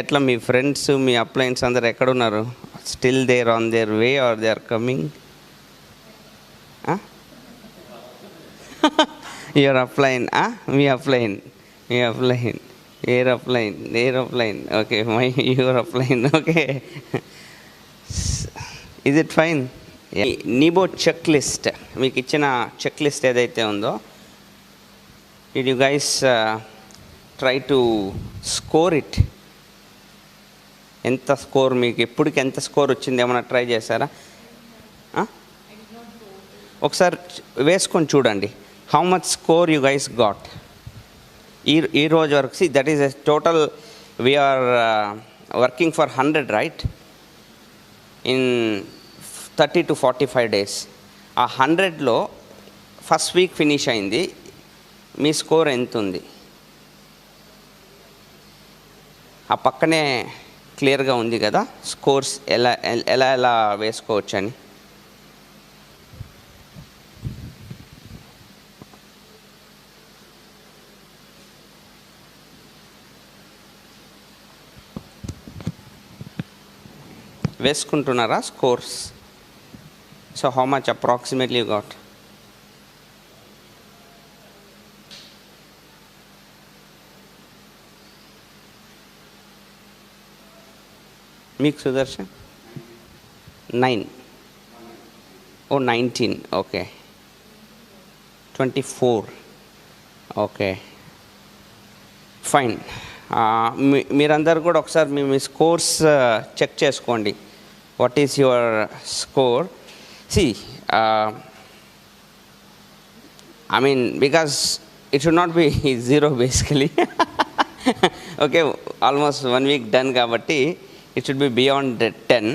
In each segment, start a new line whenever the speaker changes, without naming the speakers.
ఎట్లా మీ ఫ్రెండ్స్ మీ అప్లయన్స్ అందరు ఎక్కడున్నారు? Still there on their way are they are coming? Your upline, మీ upline, మీ upline, aeroplane, okay, my your upline, okay. Is it fine? నీబో check list, మీకు ఇచ్చిన check list ఏదైతే ఉందో, did you guys try to score it? ఎంత score మీకు ఎప్పటికి ఎంత స్కోర్ వచ్చింది ఏమైనా ట్రై చేశారా? ఒకసారి వేసుకొని చూడండి. How much score you guys got ఈ రోజు వరకు? See that is a total, we are working for 100, right? In 30 to 45 days. ఆ 100లో ఫస్ట్ వీక్ ఫినిష్ అయింది, మీ స్కోర్ ఎంత ఉంది? ఆ పక్కనే క్లియర్గా ఉంది కదా స్కోర్స్ ఎలా ఎలా ఎలా వేసుకోవచ్చని. వేసుకుంటున్నారా scores? So how much approximately you got? మీకు సుదర్శన్ 9, 19, ఓకే, 24, ఓకే, ఫైన్. మీరందరూ కూడా ఒకసారి మీ స్కోర్స్ చెక్ చేసుకోండి. What is your score? See I mean because it should not be 0 basically. Okay, almost 1 week done కాబట్టి it should be beyond 10.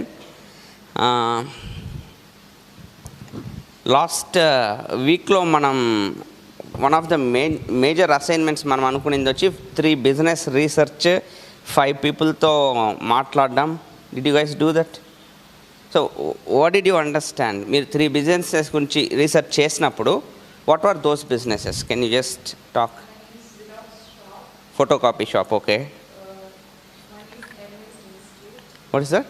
Last వీక్లో మనం one of the major assignments మనం అనుకునేది వచ్చి 3 business research, 5 peopleతో మాట్లాడడం. Did you guys do that? So what did you understand? మీరు 3 businesses గురించి రీసెర్చ్ చేసినప్పుడు what are those businesses? Can you just talk? Photocopy shop, okay. What is that?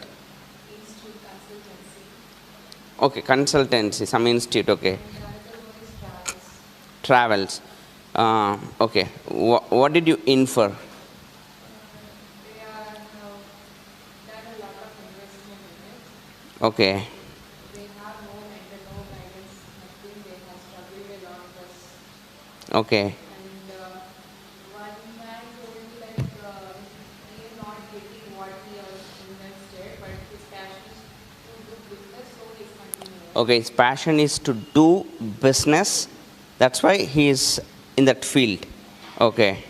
Institute consultancy. Okay, consultancy, some institute, okay. And the other one is travels. Okay. What did you infer? They are done a lot of investment in it.
Okay.
They have no mentor, no guidance, nothing. They have struggled a lot plus.
Okay. Okay, his passion is to do business. That's why he is in that field. Okay.
And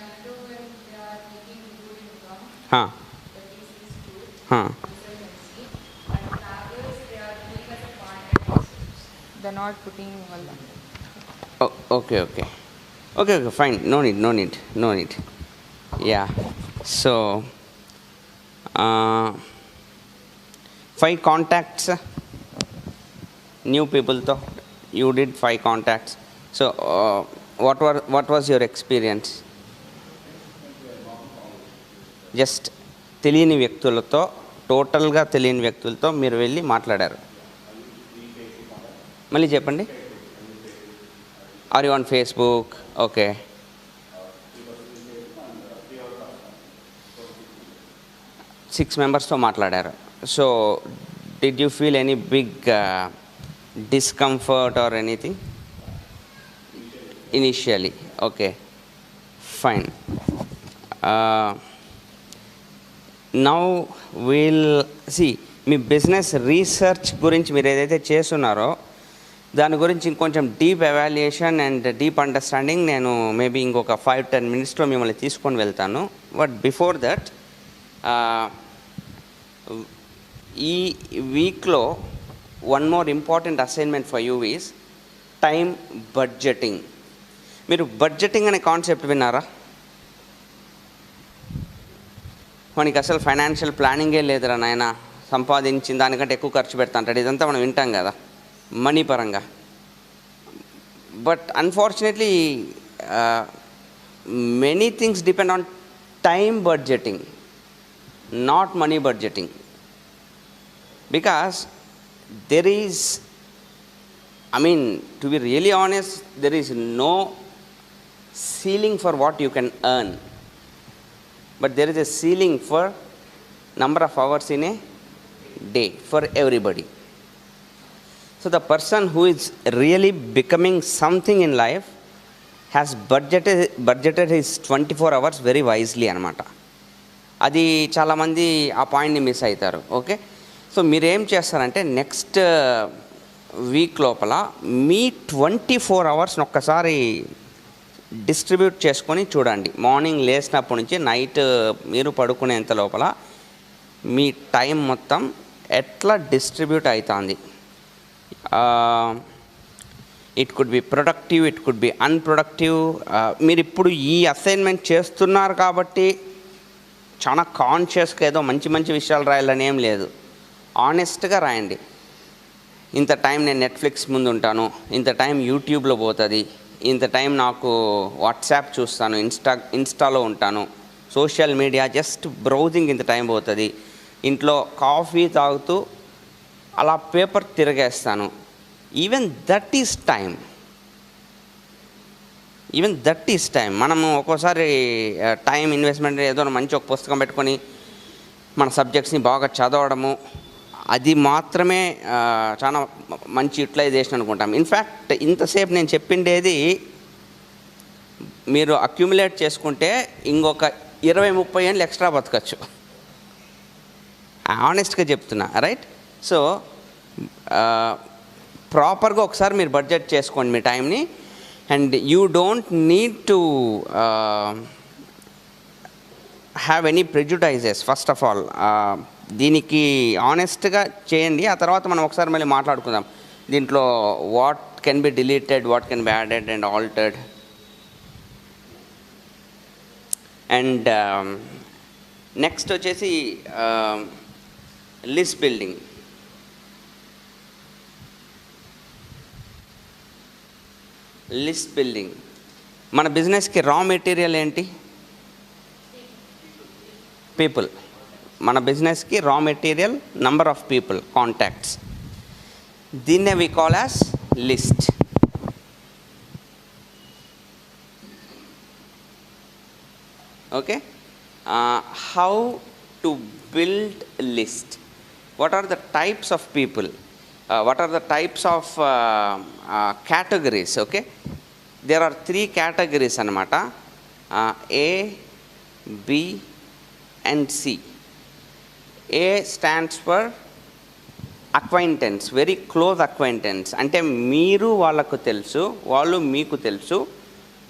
although when they are making good income,
Huh.
that is good.
Huh.
Consultancy. And travels, they are doing as a part-time business. They're not putting all that.
Oh, okay, okay. Okay, okay, fine. No need. Yeah. So, 5 contacts. New people though, you did 5 contacts. So what was your experience? Just తెలియని వ్యక్తులతో, టోటల్గా తెలియని వ్యక్తులతో మీరు వెళ్ళి మాట్లాడారు. మళ్ళీ చెప్పండి. Are you on Facebook? Okay. Six మెంబర్స్తో మాట్లాడారు. So did you feel any big discomfort or anything initially? Okay, fine. Now we'll see మీ బిజినెస్ రీసెర్చ్ గురించి మీరు ఏదైతే చేస్తున్నారో దాని గురించి ఇంకొంచెం deep evaluation and deep understanding నేను మేబీ ఇంకొక 5-10 minutesలో మిమ్మల్ని తీసుకొని వెళ్తాను. బట్ బిఫోర్ దట్, ఈ వీక్లో one more important assignment for you is time budgeting. మీరు బడ్జెటింగ్ అనే కాన్సెప్ట్ విన్నారా? మనకి అసలు ఫైనాన్షియల్ ప్లానింగే లేదురా నాయన, సంపాదించిన దానికంటే ఎక్కువ ఖర్చు పెడతా అంటాడు. ఇదంతా మనం వింటాం కదా మనీ పరంగా. But unfortunately many things depend on
time budgeting, not money budgeting. Because there is, I mean, to be really honest, there is no ceiling for what you can earn. But there is a ceiling for number of hours in a day for everybody. So the person who is really becoming something in life has budgeted his 24 hours very wisely అనమాట. అది చాలామంది ఆ పాయింట్ని miss అవుతారు. Okay, so మీరేం చేస్తారంటే next week లోపల మీ 24 అవర్స్ని ఒక్కసారి డిస్ట్రిబ్యూట్ చేసుకొని చూడండి. మార్నింగ్ లేచినప్పటి నుంచి నైట్ మీరు పడుకునేంత లోపల మీ టైం మొత్తం ఎట్లా డిస్ట్రిబ్యూట్ అవుతుంది. It could be productive, it could be unproductive. మీరు ఇప్పుడు ఈ అసైన్మెంట్ చేస్తున్నారు కాబట్టి చాలా కాన్షియస్గా ఏదో మంచి మంచి విషయాలు రాయాలని ఏం లేదు. ఆనెస్ట్గా రాయండి. ఇంత టైం నేను నెట్ఫ్లిక్స్ ముందు ఉంటాను, ఇంత టైం యూట్యూబ్లో పోతుంది, ఇంత టైం నాకు వాట్సాప్ చూస్తాను, ఇన్స్టాలో ఉంటాను, సోషల్ మీడియా జస్ట్ బ్రౌజింగ్ ఇంత టైం పోతుంది, ఇంట్లో కాఫీ తాగుతూ అలా పేపర్ తిరగేస్తాను. Even that is time. మనము ఒక్కోసారి టైం ఇన్వెస్ట్మెంట్ ఏదో మంచి ఒక పుస్తకం పెట్టుకొని మన సబ్జెక్ట్స్ని బాగా చదవడము, అది మాత్రమే చాలా మంచి యూటిలైజేషన్ అనుకుంటాం. ఇన్ఫ్యాక్ట్ ఇంతసేపు నేను చెప్పిండేది మీరు అక్యుములేట్ చేసుకుంటే ఇంకొక 20-30 ఏళ్ళు ఎక్స్ట్రా బతకచ్చు. ఆనెస్ట్గా చెప్తున్నా, రైట్? సో ప్రాపర్గా ఒకసారి మీరు బడ్జెట్ చేసుకోండి మీ టైంని. And you don't need to have any prejudices. First of all దీనికి ఆనెస్ట్గా చేయండి. ఆ తర్వాత మనం ఒకసారి మళ్ళీ మాట్లాడుకుందాం దీంట్లో what can be deleted, what can be added and altered. And next వచ్చేసి లిస్ట్ బిల్డింగ్. మన బిజినెస్కి రా మెటీరియల్ ఏంటి? పీపుల్. మన బిజినెస్కి raw material number of people, contacts. దీన్నే we call as list. Okay, how to build list? What are the types of people? what are the types of categories? Okay, there are 3 categories anamata, A, B and C. A stands for acquaintance, very close acquaintance. అంటే మీరు వాళ్ళకు తెలుసు, వాళ్ళు మీకు తెలుసు,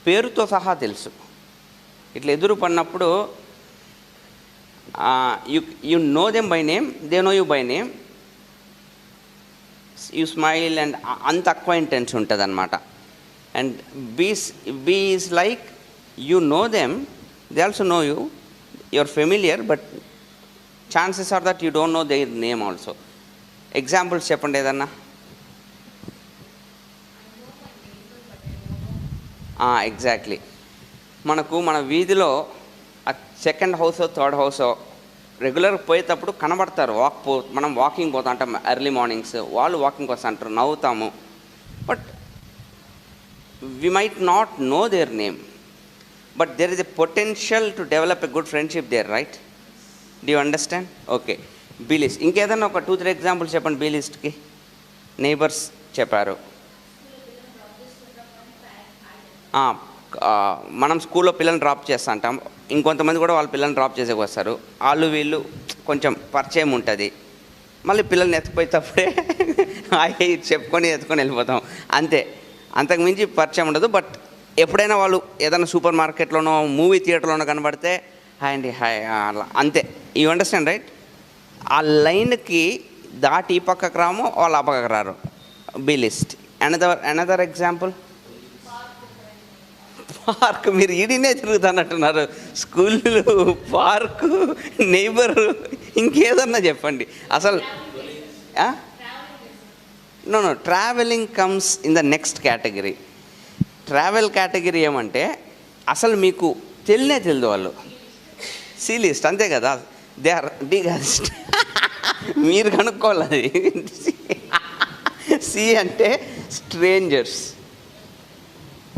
పేరుతో సహా తెలుసు. ఇట్లా ఎదురు పడినప్పుడు you know them by name, they know you by name, you smile and అంత అక్వైంటెన్స్ ఉంటుంది అనమాట. And B is like you know them, they also know you, your familiar, but chances are that you don't know their name also. Examples చెప్పండి ఏదన్నా. Exactly. మనకు మన వీధిలో second హౌసో third హౌసో రెగ్యులర్గా పోయేటప్పుడు కనబడతారు. మనం వాకింగ్ పోతా అంటాం ఎర్లీ మార్నింగ్స్, వాళ్ళు వాకింగ్ వస్తా అంటారు, నవ్వుతాము. But we might not know their name, but there is a potential to develop a good friendship there, right? Do you understand? Okay, B list. ఇంకేదన్నా ఒక 2-3 ఎగ్జాంపుల్స్ చెప్పండి. బీ లిస్ట్కి నైబర్స్ చెప్పారు. మనం స్కూల్లో పిల్లల్ని డ్రాప్ చేస్తా అంటాం, ఇంకొంతమంది కూడా వాళ్ళ పిల్లల్ని డ్రాప్ చేసేకి వస్తారు. వాళ్ళు వీళ్ళు కొంచెం పరిచయం ఉంటుంది. మళ్ళీ పిల్లల్ని ఎత్తుకుపోయేటప్పుడే చెప్పుకొని ఎత్తుకొని వెళ్ళిపోతాం, అంతే. అంతకుమించి పరిచయం ఉండదు. బట్ ఎప్పుడైనా వాళ్ళు ఏదైనా సూపర్ మార్కెట్లోనో మూవీ థియేటర్లోనో కనబడితే హాయ్ అండి, హాయ్, అలా అంతే. You understand, right? ఆ లైన్కి దాటి ఈ పక్కకు రాము, వాళ్ళు ఆ పక్కకు రారు. B list. Another example, park. మీరు ఈడినే తిరుగుతానంటున్నారు. స్కూళ్ళు, పార్కు, నైబరు, ఇంకేదన్నా చెప్పండి అసలు. No, travelling comes in the next category. Travel category ఏమంటే అసలు మీకు తెలియదు వాళ్ళు. సి లిస్ట్ అంతే కదా, దే ఆర్ డి మీరు కనుక్కోవాలి అది. సి అంటే strangers,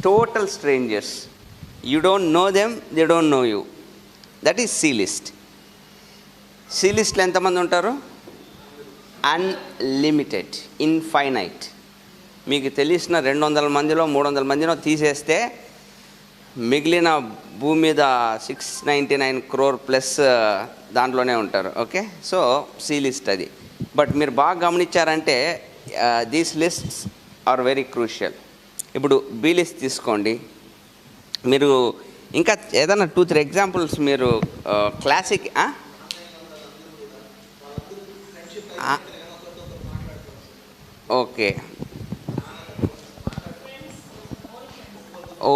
total strangers. You don't know them, they don't know you. That is C list. C లిస్ట్లో ఎంతమంది ఉంటారు? Unlimited, infinite. మీకు తెలిసిన 200 మందిలో 300 మందిలో తీసేస్తే మిగిలిన భూమి మీద 699 crore ప్లస్ దాంట్లోనే ఉంటారు. ఓకే, సో సి లిస్ట్ అది. బట్ మీరు బాగా గమనించారంటే these lists are very crucial. ఇప్పుడు బి లిస్ట్ తీసుకోండి. మీరు ఇంకా ఏదైనా 2-3 ఎగ్జాంపుల్స్ మీరు classic okay,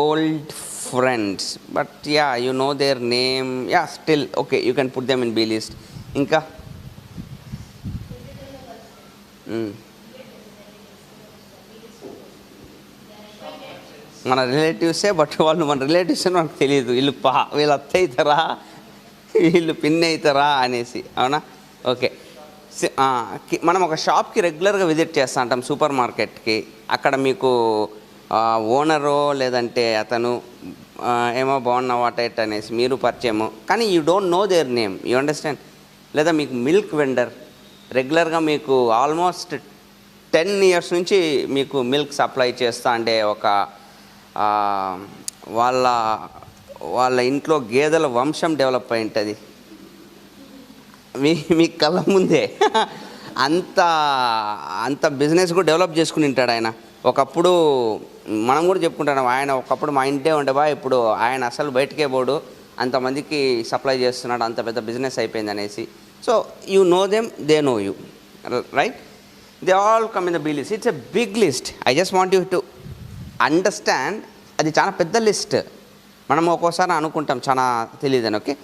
old friends, but yeah, you know their name, yeah, still okay, you can put them in B list. Inka మన రిలేటివ్సే, బట్ వాళ్ళు మన రిలేటివ్స్ అని మనకు తెలియదు. వీళ్ళు అత్త అవుతారా, వీళ్ళు పిన్ అవుతారా అనేసి, అవునా? ఓకే, మనం ఒక షాప్కి రెగ్యులర్గా విజిట్ చేస్తూ ఉంటాం, సూపర్ మార్కెట్కి. అక్కడ మీకు ఓనరో లేదంటే అతను ఏమో బాగున్నావా టైట్ అనేసి మీరు పరిచయము, కానీ you don't know their name, you understand? లేదా మీకు మిల్క్ వెండర్ రెగ్యులర్గా మీకు ఆల్మోస్ట్ 10 years నుంచి మీకు మిల్క్ సప్లై చేస్తా అంటే ఒక వాళ్ళ ఇంట్లో గేదెల వంశం డెవలప్ అయి ఉంటుంది మీ కళ్ళ ముందే. అంత బిజినెస్ కూడా డెవలప్ చేసుకుని ఉంటాడు ఆయన. ఒకప్పుడు మనం కూడా చెప్పుకుంటాం, ఆయన ఒకప్పుడు మా ఇంటే ఉండేవా, ఇప్పుడు ఆయన అసలు బయటకే పోడు, అంతమందికి సప్లై చేస్తున్నాడు, అంత పెద్ద బిజినెస్ అయిపోయింది అనేసి. So you know them, they know you, right? They all come in the B list. It's a big list. I just want you to understand, అది చాలా పెద్ద లిస్ట్. మనం ఒక్కోసారి అనుకుంటాం చాలా తెలియదని, ఓకే?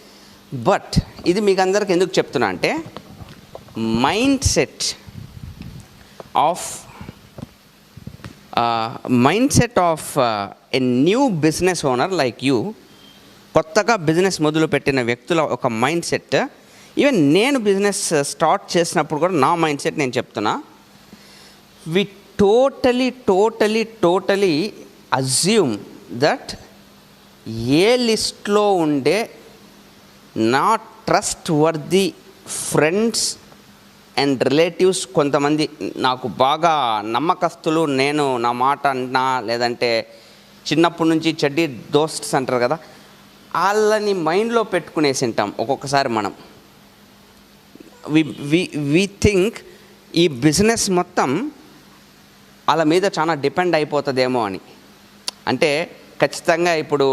బట్ ఇది మీకు అందరికి ఎందుకు చెప్తున్నా అంటే, mind set of a new business owner like you, కొత్తగా బిజినెస్ మొదలుపెట్టిన వ్యక్తుల ఒక మైండ్ సెట్. ఈవెన్ నేను బిజినెస్ స్టార్ట్ చేసినప్పుడు కూడా నా మైండ్ సెట్ నేను చెప్తున్నా, వి టోటలీ అజ్యూమ్ దట్ ఏ లిస్ట్లో ఉండే not trust worthy friends and relatives, కొంతమంది నాకు బాగా నమ్మకస్తులు, నేను నా మాట అన్నా, లేదంటే చిన్నప్పటి నుంచి చెడ్డీ దోస్ట్స్ అంటారు కదా, వాళ్ళని మైండ్లో పెట్టుకునేసి ఉంటాం ఒక్కొక్కసారి మనం. వి థింక్ ఈ బిజినెస్ మొత్తం వాళ్ళ మీద చాలా డిపెండ్ అయిపోతుందేమో అని. అంటే ఖచ్చితంగా ఇప్పుడు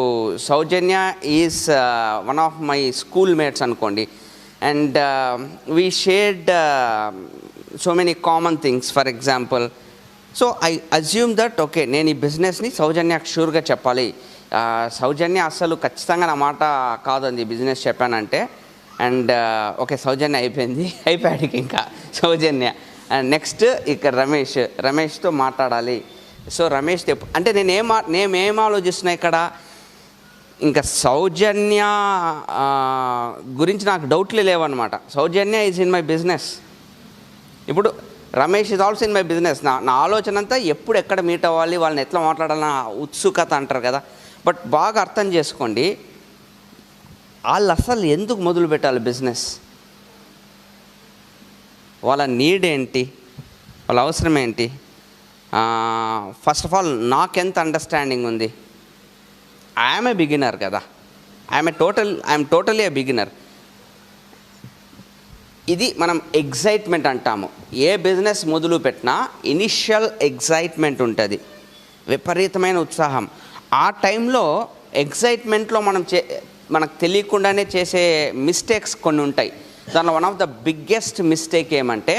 Soujanya is one of my school mates అనుకోండి, and we shared so many common things, for example. So I assume that okay, నేను ఈ బిజినెస్ని సౌజన్యకు షూర్గా చెప్పాలి. సౌజన్య అసలు ఖచ్చితంగా నా మాట కాదండి బిజినెస్ చెప్పానంటే, అండ్ ఓకే సౌజన్య అయిపోయాడు ఇంకా సౌజన్య. అండ్ నెక్స్ట్ ఇక్కడ రమేష్తో మాట్లాడాలి. సో రమేష్ అంటే నేనేం ఆలోచిస్తున్నా ఇక్కడ, ఇంకా సౌజన్య గురించి నాకు డౌట్లే లేవన్నమాట. సౌజన్య ఈజ్ ఇన్ మై బిజినెస్. ఇప్పుడు Ramesh is also in my business. నా ఆలోచన అంతా ఎప్పుడు ఎక్కడ మీట్ అవ్వాలి, వాళ్ళని ఎట్లా మాట్లాడాలన్న ఉత్సుకత అంటారు కదా. బట్ బాగా అర్థం చేసుకోండి, వాళ్ళు అసలు ఎందుకు మొదలు పెట్టాలి బిజినెస్, వాళ్ళ నీడ్ ఏంటి, వాళ్ళ అవసరం ఏంటి. ఫస్ట్ ఆఫ్ ఆల్ నాకెంత అండర్స్టాండింగ్ ఉంది, ఐఎమ్ ఏ బిగినర్ కదా, ఐఎమ్ టోటలీ ఏ బిగినర్. ఇది మనం ఎగ్జైట్మెంట్ అంటాము. ఏ బిజినెస్ మొదలు పెట్టినా ఇనిషియల్ ఎగ్జైట్మెంట్ ఉంటుంది, విపరీతమైన ఉత్సాహం. ఆ టైంలో ఎగ్జైట్మెంట్లో మనకు తెలియకుండానే చేసే మిస్టేక్స్ కొన్ని ఉంటాయి. దానిలో one of the biggest mistake ఏమంటే,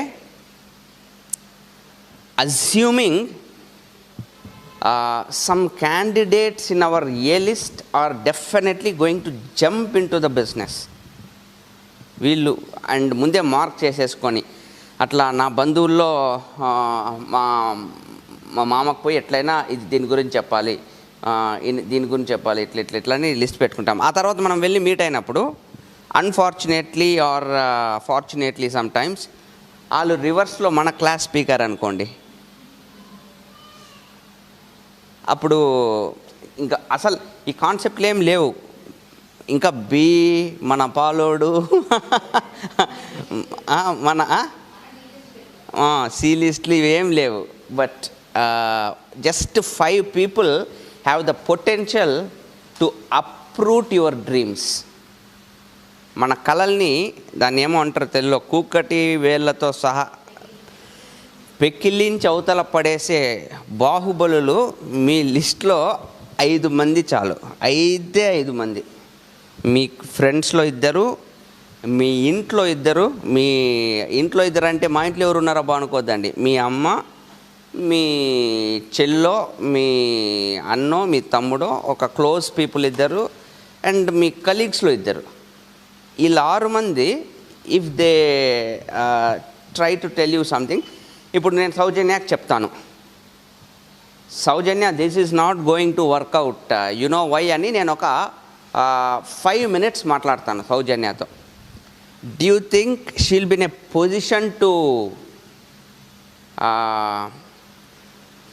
assuming some candidates in our A list are definitely going to jump into the business. వీళ్ళు అండ్ ముందే మార్క్ చేసేసుకొని, అట్లా నా బంధువుల్లో మా మామకు పోయి ఎట్లయినా దీని గురించి చెప్పాలి, దీని గురించి చెప్పాలి, ఇట్లా అని లిస్ట్ పెట్టుకుంటాం. ఆ తర్వాత మనం వెళ్ళి మీట్ అయినప్పుడు అన్ఫార్చునేట్లీ ఆర్ ఫార్చునేట్లీ సమ్టైమ్స్ వాళ్ళు రివర్స్లో మన క్లాస్ స్పీకర్ అనుకోండి, అప్పుడు ఇంకా అసలు ఈ కాన్సెప్ట్లు ఏం లేవు. ఇంకా బి మన పాలోడు మన సి లిస్ట్లు ఇవేం లేవు. But just 5 people have the potential to uproot your dreams. మన కలల్ని దాన్ని ఏమో అంటారు తెలుగులో, కూకటి వేళ్ళతో సహా పెకిలించి అవతల పడేసే బాహుబలులు మీ లిస్ట్లో 5 మంది చాలు. 5 మంది. మీ ఫ్రెండ్స్లో 2, మీ ఇంట్లో 2. మీ ఇంట్లో 2 అంటే మా ఇంట్లో ఎవరు ఉన్నారో అనుకోద్దండి. మీ అమ్మ, మీ చెల్లో, మీ అన్నో, మీ తమ్ముడో, ఒక క్లోజ్ పీపుల్ 2, అండ్ మీ కలీగ్స్లో 2. వీళ్ళు 6 మంది if they try to tell you something. ఇప్పుడు నేను సౌజన్యకి చెప్తాను, Soujanya this is not going to work out, you know why అని నేను ఒక 5 minutes మాట్లాడతాను సౌజన్యతో. Do you think she'll be in a position to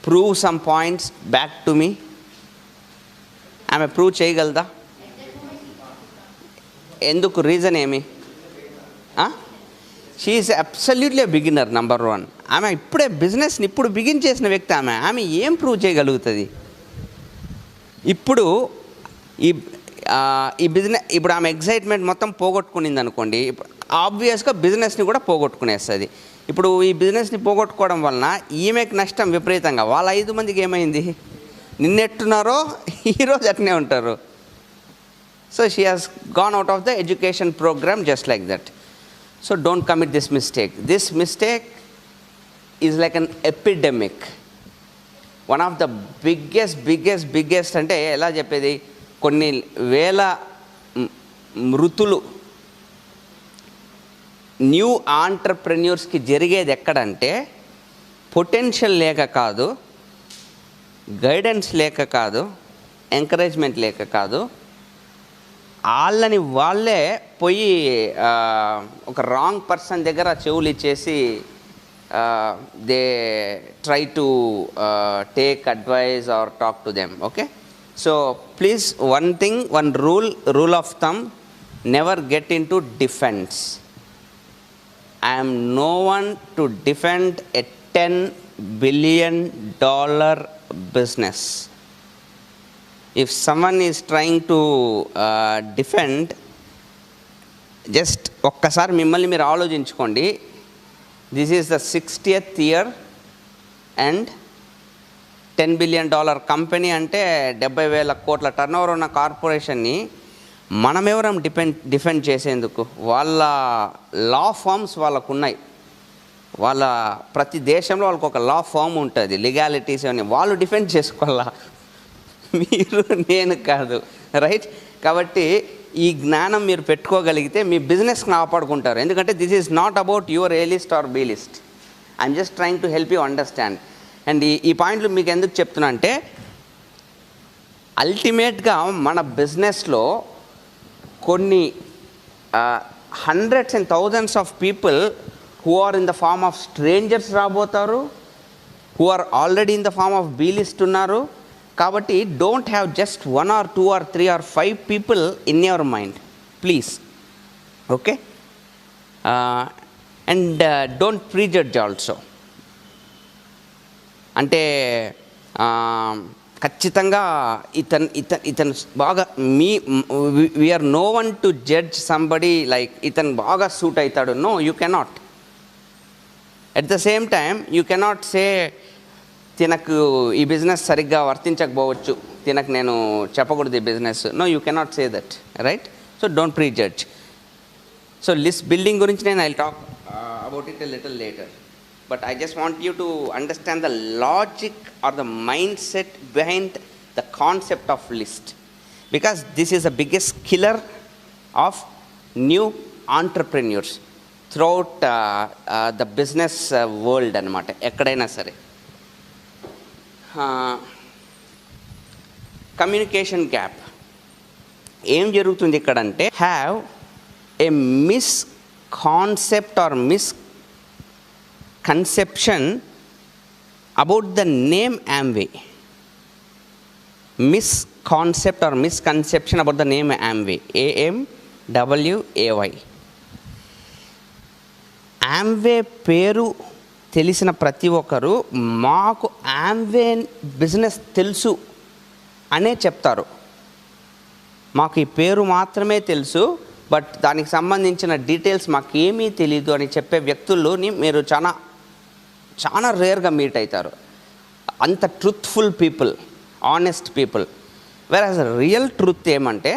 prove some points back to me? ఆమె ప్రూవ్ చేయగలదా? ఎందుకు? రీజన్ ఏమి? She is absolutely beginner. Number 1, ఆమె ఇప్పుడే బిజినెస్ని ఇప్పుడు బిగిన్ చేసిన వ్యక్తి. ఆమె ఏం ప్రూవ్ చేయగలుగుతుంది? ఇప్పుడు ఈ బిజినెస్, ఇప్పుడు ఆమె ఎగ్జైట్మెంట్ మొత్తం పోగొట్టుకునింది అనుకోండి, ఆబ్వియస్గా బిజినెస్ని కూడా పోగొట్టుకునేస్తుంది. ఇప్పుడు ఈ బిజినెస్ని పోగొట్టుకోవడం వలన ఈమెకి నష్టం విపరీతంగా. వాళ్ళ 5 మందికి ఏమైంది? నిన్నెట్టున్నారో ఈరోజు అట్నే ఉంటారు. So she has gone out of the education programme just like that. So don't commit this mistake. This mistake is like an epidemic. One of the biggest అంటే ఎలా చెప్పేది, కొన్ని వేల మృతులు న్యూ ఆంటర్ప్రెన్యూర్స్కి జరిగేది ఎక్కడంటే, పొటెన్షియల్ లేక కాదు, గైడెన్స్ లేక కాదు, ఎంకరేజ్మెంట్ లేక కాదు, వాళ్ళే పోయి ఒక రాంగ్ పర్సన్ దగ్గర చెవులు ఇచ్చేసి they try to take advice or talk to them. Okay, so please, one rule of thumb, never get into defense. I am no one to defend a $10 billion business. If someone is trying to defend, just ఒక్కసారి మిమ్మల్ని మీరు ఆలోచించుకోండి. This is the 60th year and $10 billion company అంటే 70,000 కోట్ల turnover ఉన్న కార్పొరేషన్ని మనమెవరం defend చేసేందుకు? వాళ్ళ లా forms వాళ్ళకు ఉన్నాయి. వాళ్ళ ప్రతి దేశంలో వాళ్ళకు ఒక లా ఫామ్ ఉంటుంది, లీగాలిటీస్ అని. వాళ్ళు డిఫెండ్ చేసుకోవాలా, మీరు నేను కాదు, రైట్? కాబట్టి ఈ జ్ఞానం మీరు పెట్టుకోగలిగితే మీ బిజినెస్ని కాపాడుకుంటారు. ఎందుకంటే this is not about your A list or B list. I'm just trying to help you understand. And ఈ పాయింట్లు మీకు ఎందుకు చెప్తున్నా అంటే, అల్టిమేట్గా మన బిజినెస్లో కొన్ని hundreds and thousands of people who are in the form of strangers రాబోతారు, who are already in the form of B list ఉన్నారు. కాబట్టి don't have just 1 or 2 or 3 or 5 people in your mind, please. Okay, and don't prejudge also. అంటే ఖచ్చితంగా ఇతను బాగా we are no one to judge somebody like ఇతను బాగా suit అవుతాడు. No, you cannot. At the same time you cannot say తినకు ఈ business సరిగ్గా వర్తించకపోవచ్చు, తినకు నేను చెప్పకూడదు ఈ business. No, you cannot say that, right? So don't prejudge. సో లిస్ట్ బిల్డింగ్ గురించి నేను I talk about it a little later. But I just want you to understand the logic or the mindset behind the concept of list, because this is the biggest killer of new entrepreneurs throughout the business world anamata, ekkadaina sare. Communication gap. Em jarugutundi ikkadante, have a misconcept or misconception about the name Amway. Misconcept or misconception about the name Amway. AMWAY. Amway పేరు తెలిసిన ప్రతి ఒక్కరు మాకు Amway business తెలుసు అనే చెప్తారు. మాకు ఈ పేరు మాత్రమే తెలుసు, బట్ దానికి సంబంధించిన డీటెయిల్స్ మాకేమీ తెలీదు అని చెప్పే వ్యక్తుల్ని మీరు చాలా చాలా రేర్గా మీట్ అవుతారు. అంత truthful people, honest people. Where real truth ఏమంటే,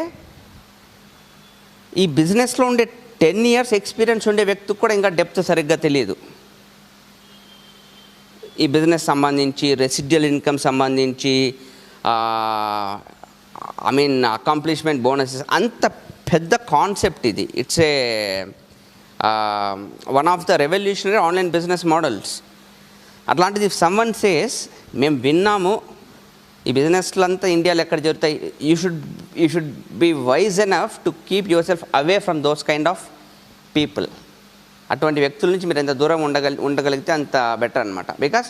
ఈ బిజినెస్లో ఉండే 10 years ఎక్స్పీరియన్స్ ఉండే వ్యక్తికి కూడా ఇంకా డెప్త్ సరిగ్గా తెలియదు. ఈ బిజినెస్ సంబంధించి, రెసిడ్యువల్ ఇన్కమ్ సంబంధించి, అకాంప్లిష్మెంట్ బోనసెస్, అంత పెద్ద కాన్సెప్ట్ ఇది. It's a one of the revolutionary online business models. అట్లాంటిది సమ్వన్ సేస్ మేము విన్నాము, ఈ బిజినెస్లు అంతా ఇండియాలో ఎక్కడ జరుగుతాయి, you should be wise enough to keep yourself away from those kind of people. అటువంటి వ్యక్తుల నుంచి మీరు ఎంత దూరం ఉండగలిగితే అంత బెటర్ అనమాట. బికాస్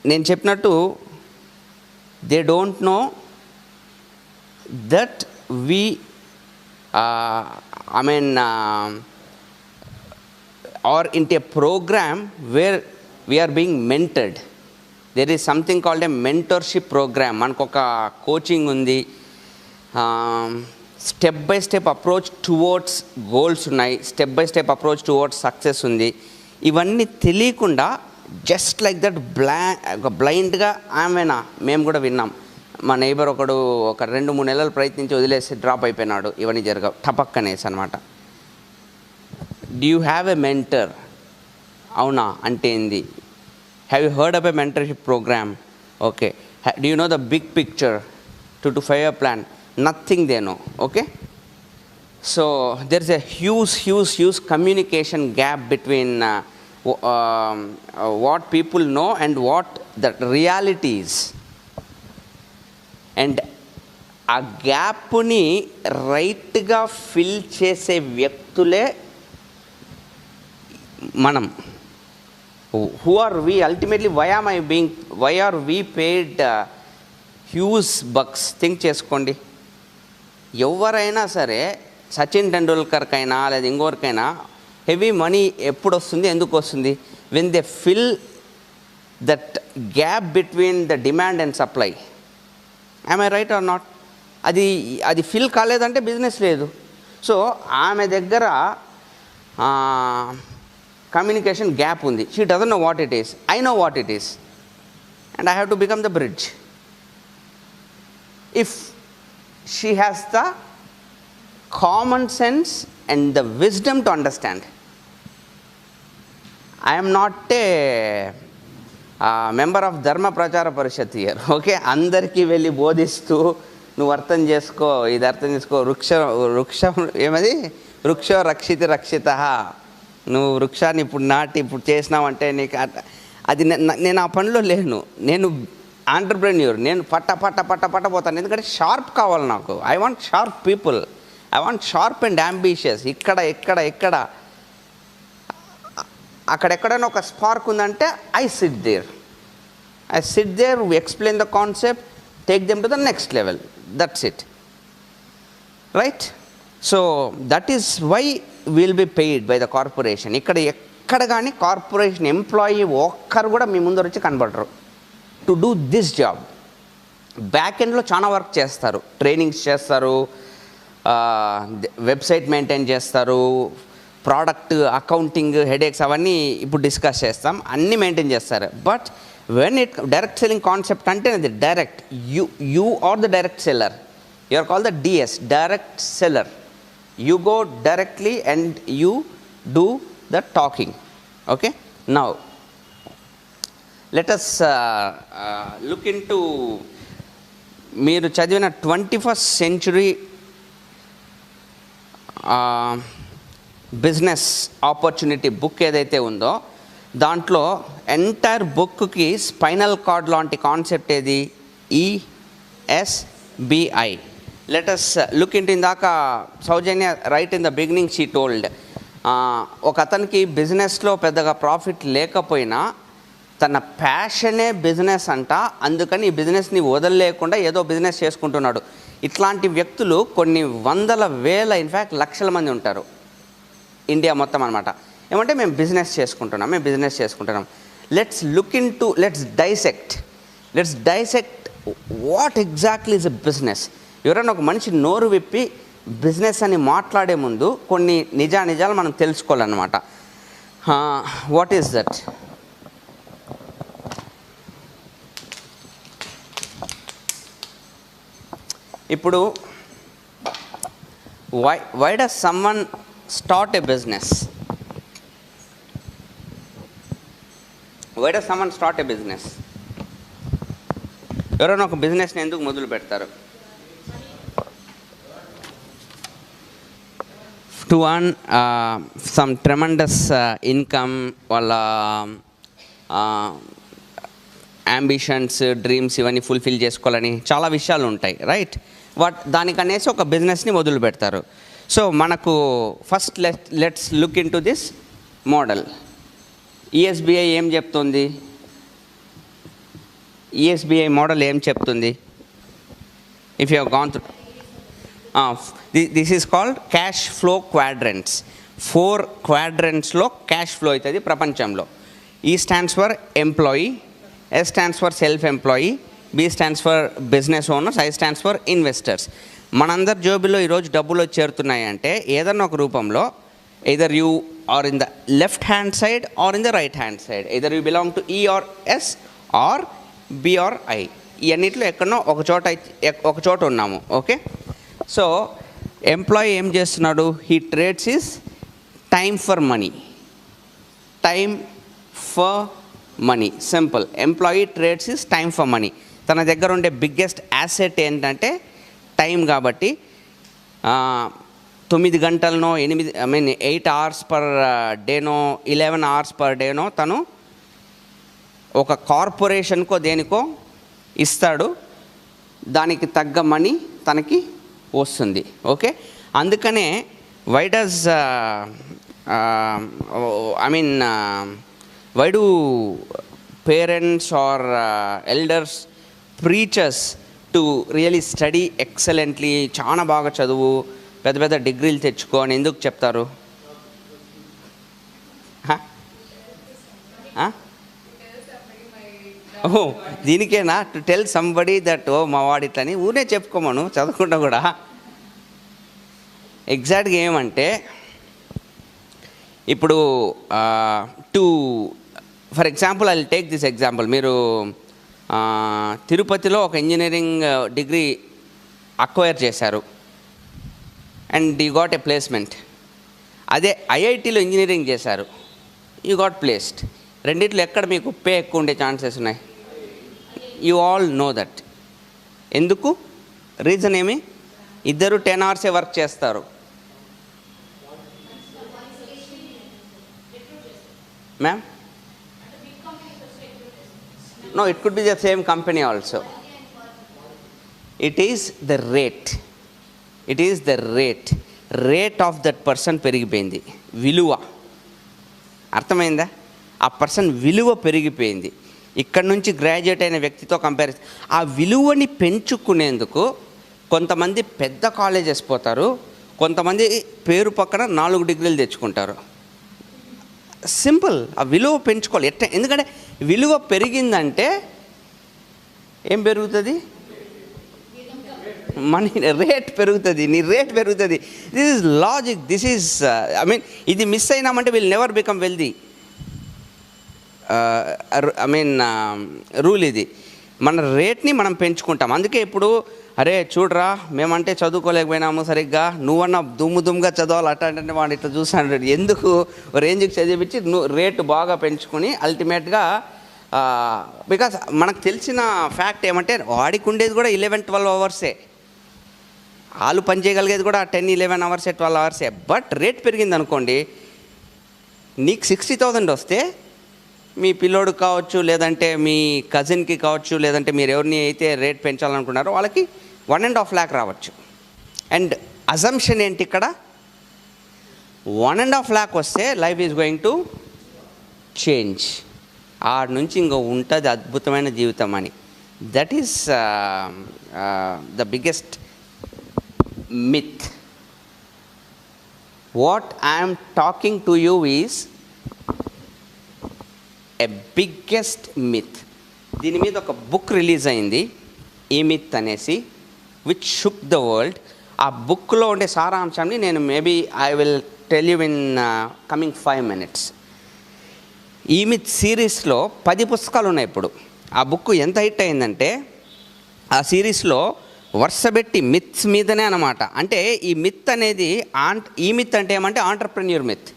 నేను చెప్పినట్టు they don't know that we are in a programme where we are being mentored. There is something called a mentorship program. మనకు ఒక కోచింగ్ ఉంది, step by step approach towards goals ఉన్నాయి, step by step approach towards success ఉంది. ఇవన్నీ తెలియకుండా just like that బ్లైండ్గా ఆమెనా మేము కూడా విన్నాం. మా నైబర్ ఒకడు ఒక 2-3 నెలలు ప్రయత్నించి వదిలేసి డ్రాప్ అయిపోయినాడు. ఇవన్నీ జరగవు, టపక్కనేసి అనమాట. Do you have a mentor? అవునా అంటే ఏంది? Have you heard of a mentorship programme? Okay. Do you know the big picture, 2 to 5 year plan? Nothing they know. Okay. So there is a huge communication gap between what people know and what the reality is. And ఆ గ్యాప్ని రైట్గా fill చేసే వ్యక్తులే మనం. Who are we ultimately? Why are we paid huge bucks? Think చేసుకోండి. ఎవరైనా సరే, సచిన్ టెండూల్కర్కైనా లేదా ఇంకోరికైనా heavy money ఎప్పుడు వస్తుంది, ఎందుకు వస్తుంది? When they fill that gap between the demand and supply. I'm I right or not? అది ఫిల్ కాలేదంటే బిజినెస్ లేదు. సో ఆమె దగ్గర కమ్యూనికేషన్ గ్యాప్ ఉంది. She doesn't know what it is. I know what it is and I have to become the bridge. If she has the common sense and the wisdom to understand. I am not a member of ధర్మ ప్రచార పరిషత్ year. Okay. అందరికీ వెళ్ళి బోధిస్తూ నువ్వు అర్థం చేసుకో, ఇది అర్థం చేసుకో, వృక్షో రక్షిత, నువ్వు వృక్షాన్ని ఇప్పుడు నాటి ఇప్పుడు చేసినావంటే నీకు అది. నేను ఆ పనిలో లేను. నేను ఆంటర్ప్రెన్యూర్. నేను పట్ట పోతాను. ఎందుకంటే షార్ప్ కావాలి నాకు. I want sharp people. I want sharp and ambitious. ఇక్కడ అక్కడెక్కడైనా ఒక స్పార్క్ ఉందంటే I sit there, explain the concept, take them to the next level. That's it. Right? So that is why will be paid by the corporation. ఎక్కడ కానీ corporation employee ఒక్కరు కూడా మీ ముందర వచ్చి కనబడరు to do this job. Back ఎండ్లో చాలా వర్క్ చేస్తారు, ట్రైనింగ్స్ చేస్తారు, వెబ్సైట్ మెయింటైన్ చేస్తారు, ప్రోడక్ట్ అకౌంటింగ్ హెడేక్స్ అవన్నీ ఇప్పుడు డిస్కస్ చేస్తాం, అన్నీ మెయింటైన్ చేస్తారు. But when it direct selling concept అంటే అది direct, you are the direct seller. You are called the DS, direct seller. You go directly and you do the talking. Okay. Now let us look into మీరు చదివిన 21st century business opportunity book ఏదైతే ఉందో దాంట్లో entire బుక్కి spinal cord లాంటి concept ఏది? ESBI, let us look into ఇందాక Soujanya right in the beginning she told, ఒక అతనికి బిజినెస్లో పెద్దగా ప్రాఫిట్ లేకపోయినా తన ప్యాషనే బిజినెస్ అంట, అందుకని ఈ బిజినెస్ని వదలలేకుండా ఏదో బిజినెస్ చేసుకుంటున్నాడు. ఇట్లాంటి వ్యక్తులు కొన్ని వందల వేల ఇన్ఫ్యాక్ట్ లక్షల మంది ఉంటారు ఇండియా మొత్తం అనమాట. ఏమంటే మేము బిజినెస్ చేసుకుంటున్నాం. Let's look in to let's dissect what exactly is a business. ఎవరైనా ఒక మనిషి నోరు విప్పి బిజినెస్ అని మాట్లాడే ముందు కొన్ని నిజాలు మనం తెలుసుకోవాలన్నమాట. What is that? ఇప్పుడు why does someone start a business? ఎవరైనా ఒక బిజినెస్ని ఎందుకు మొదలు పెడతారు? To earn some tremendous income, వాళ్ళ అంబిషన్స్, డ్రీమ్స్ ఇవన్నీ ఫుల్ఫిల్ చేసుకోవాలని చాలా విషయాలు ఉంటాయి, రైట్? దానికనేసి ఒక బిజినెస్ని మొదలు పెడతారు. సో మనకు first let's look into this model. ESBI ఏం చెప్తుంది? ఈఎస్బిఐ మోడల్ ఏం చెప్తుంది? If you have gone through, this is called cash flow quadrants. 4 క్వాడ్రంట్స్లో క్యాష్ ఫ్లో అవుతుంది ప్రపంచంలో. E stands for employee, S stands for self-employee, B stands for business owners, I stands for investors. మనందరి జోబులో ఈరోజు డబ్బులు చేరుతున్నాయి అంటే ఏదన్నా ఒక రూపంలో, either you are in the left hand side or in the right hand side, either you belong to E or S or B or I. ఈ అన్నిట్లో ఎక్కడనో ఒక చోట ఉన్నాము. ఓకే, సో ఎంప్లాయీ ఏం చేస్తున్నాడు? He trades is time for money. Simple. Employee trades is time for money. తన దగ్గర ఉండే బిగ్గెస్ట్ యాసెట్ ఏంటంటే టైం. కాబట్టి 9 గంటలనో 8 hours పర్ డేనో 11 hours పర్ డేనో తను ఒక కార్పొరేషన్కో దేనికో ఇస్తాడు. దానికి తగ్గ మనీ తనకి వస్తుంది. ఓకే, అందుకనే why do parents or elders preach us to really study excellently, చాలా బాగా చదువు, పెద్ద డిగ్రీలు తెచ్చుకో అని ఎందుకు చెప్తారు? ఓహో, దీనికేనా? టు టెల్ సంబడీ దట్ ఓ మా వాడిట్లని ఊనే చెప్పుకోమను చదువుకుంటా కూడా. ఎగ్జాక్ట్గా ఏమంటే ఇప్పుడు for example I will take this example. మీరు తిరుపతిలో ఒక ఇంజనీరింగ్ డిగ్రీ అక్వైర్ చేశారు and you got a placement. అదే ఐఐటీలో ఇంజనీరింగ్ చేశారు, యూ గాట్ ప్లేస్డ్. రెండిట్లో ఎక్కడ మీకు పే ఎక్కువ ఉండే ఛాన్సెస్ ఉన్నాయి? You all know that. ఎందుకు? రీజన్ ఏమి? ఇద్దరు 10 hours వర్క్ చేస్తారు. Ma'am, no, it could be the same company also. It is the rate of that person పెరిగిపోయింది. విలువ అర్థమైందా? ఆ పర్సన్ విలువ పెరిగిపోయింది. ఇక్కడ నుంచి గ్రాడ్యుయేట్ అయిన వ్యక్తితో కంపేర్, ఆ విలువని పెంచుకునేందుకు కొంతమంది పెద్ద కాలేజెస్ పోతారు, కొంతమంది పేరు పక్కన 4 డిగ్రీలు తెచ్చుకుంటారు. సింపుల్. ఆ విలువ పెంచుకోవాలి. ఎందుకంటే విలువ పెరిగిందంటే ఏం పెరుగుతుంది? మనీ రేట్ పెరుగుతుంది, నీ రేట్ పెరుగుతుంది. This is logic. This is ఇది మిస్ అయినామంటే will never become wealthy. Rule ఇది. మన రేట్ని మనం పెంచుకుంటాం. అందుకే ఇప్పుడు అరే చూడరా, మేమంటే చదువుకోలేకపోయినాము సరిగ్గా, నువ్వన్నా దుమ్ముగా చదవాలి అట్లా వాడు ఇట్లా చూసాడు. ఎందుకు రేంజ్కి చదివించి రేటు బాగా పెంచుకొని అల్టిమేట్గా, బికాస్ మనకు తెలిసిన ఫ్యాక్ట్ ఏమంటే వాడికి ఉండేది కూడా 11-12 hours. వాళ్ళు పని చేయగలిగేది కూడా 10-11 hours, 12 hours. బట్ రేట్ పెరిగింది అనుకోండి, నీకు 60,000 వస్తే మీ పిల్లోడికి కావచ్చు, లేదంటే మీ కజిన్కి కావచ్చు, లేదంటే మీరు ఎవరిని అయితే రేట్ పెంచాలనుకున్నారో వాళ్ళకి 1.5 lakh రావచ్చు.
అండ్ అజంప్షన్ ఏంటి ఇక్కడ, 1.5 lakh వస్తే life is going to change, ఆడ నుంచి ఇంకో ఉంటుంది అద్భుతమైన జీవితం అని. That is the biggest myth. What I am talking to you is a biggest myth. దీని మీద ఒక బుక్ రిలీజ్ అయింది, ఈ మిత్ అనేసి, విచ్ షుక్ ద వరల్డ్. ఆ బుక్లో ఉండే సారాంశాన్ని నేను maybe I will tell you in coming 5 minutes. ఈ మిత్ సిరీస్లో 10 పుస్తకాలు ఉన్నాయి ఇప్పుడు. ఆ బుక్ ఎంత హిట్ అయిందంటే ఆ సిరీస్లో వరుసబెట్టి మిత్స్ మీదనే అన్నమాట. అంటే ఈ మిత్ అనేది ఈ మిత్ అంటే ఏమంటే ఆంటర్ప్రెన్యూర్ మిత్.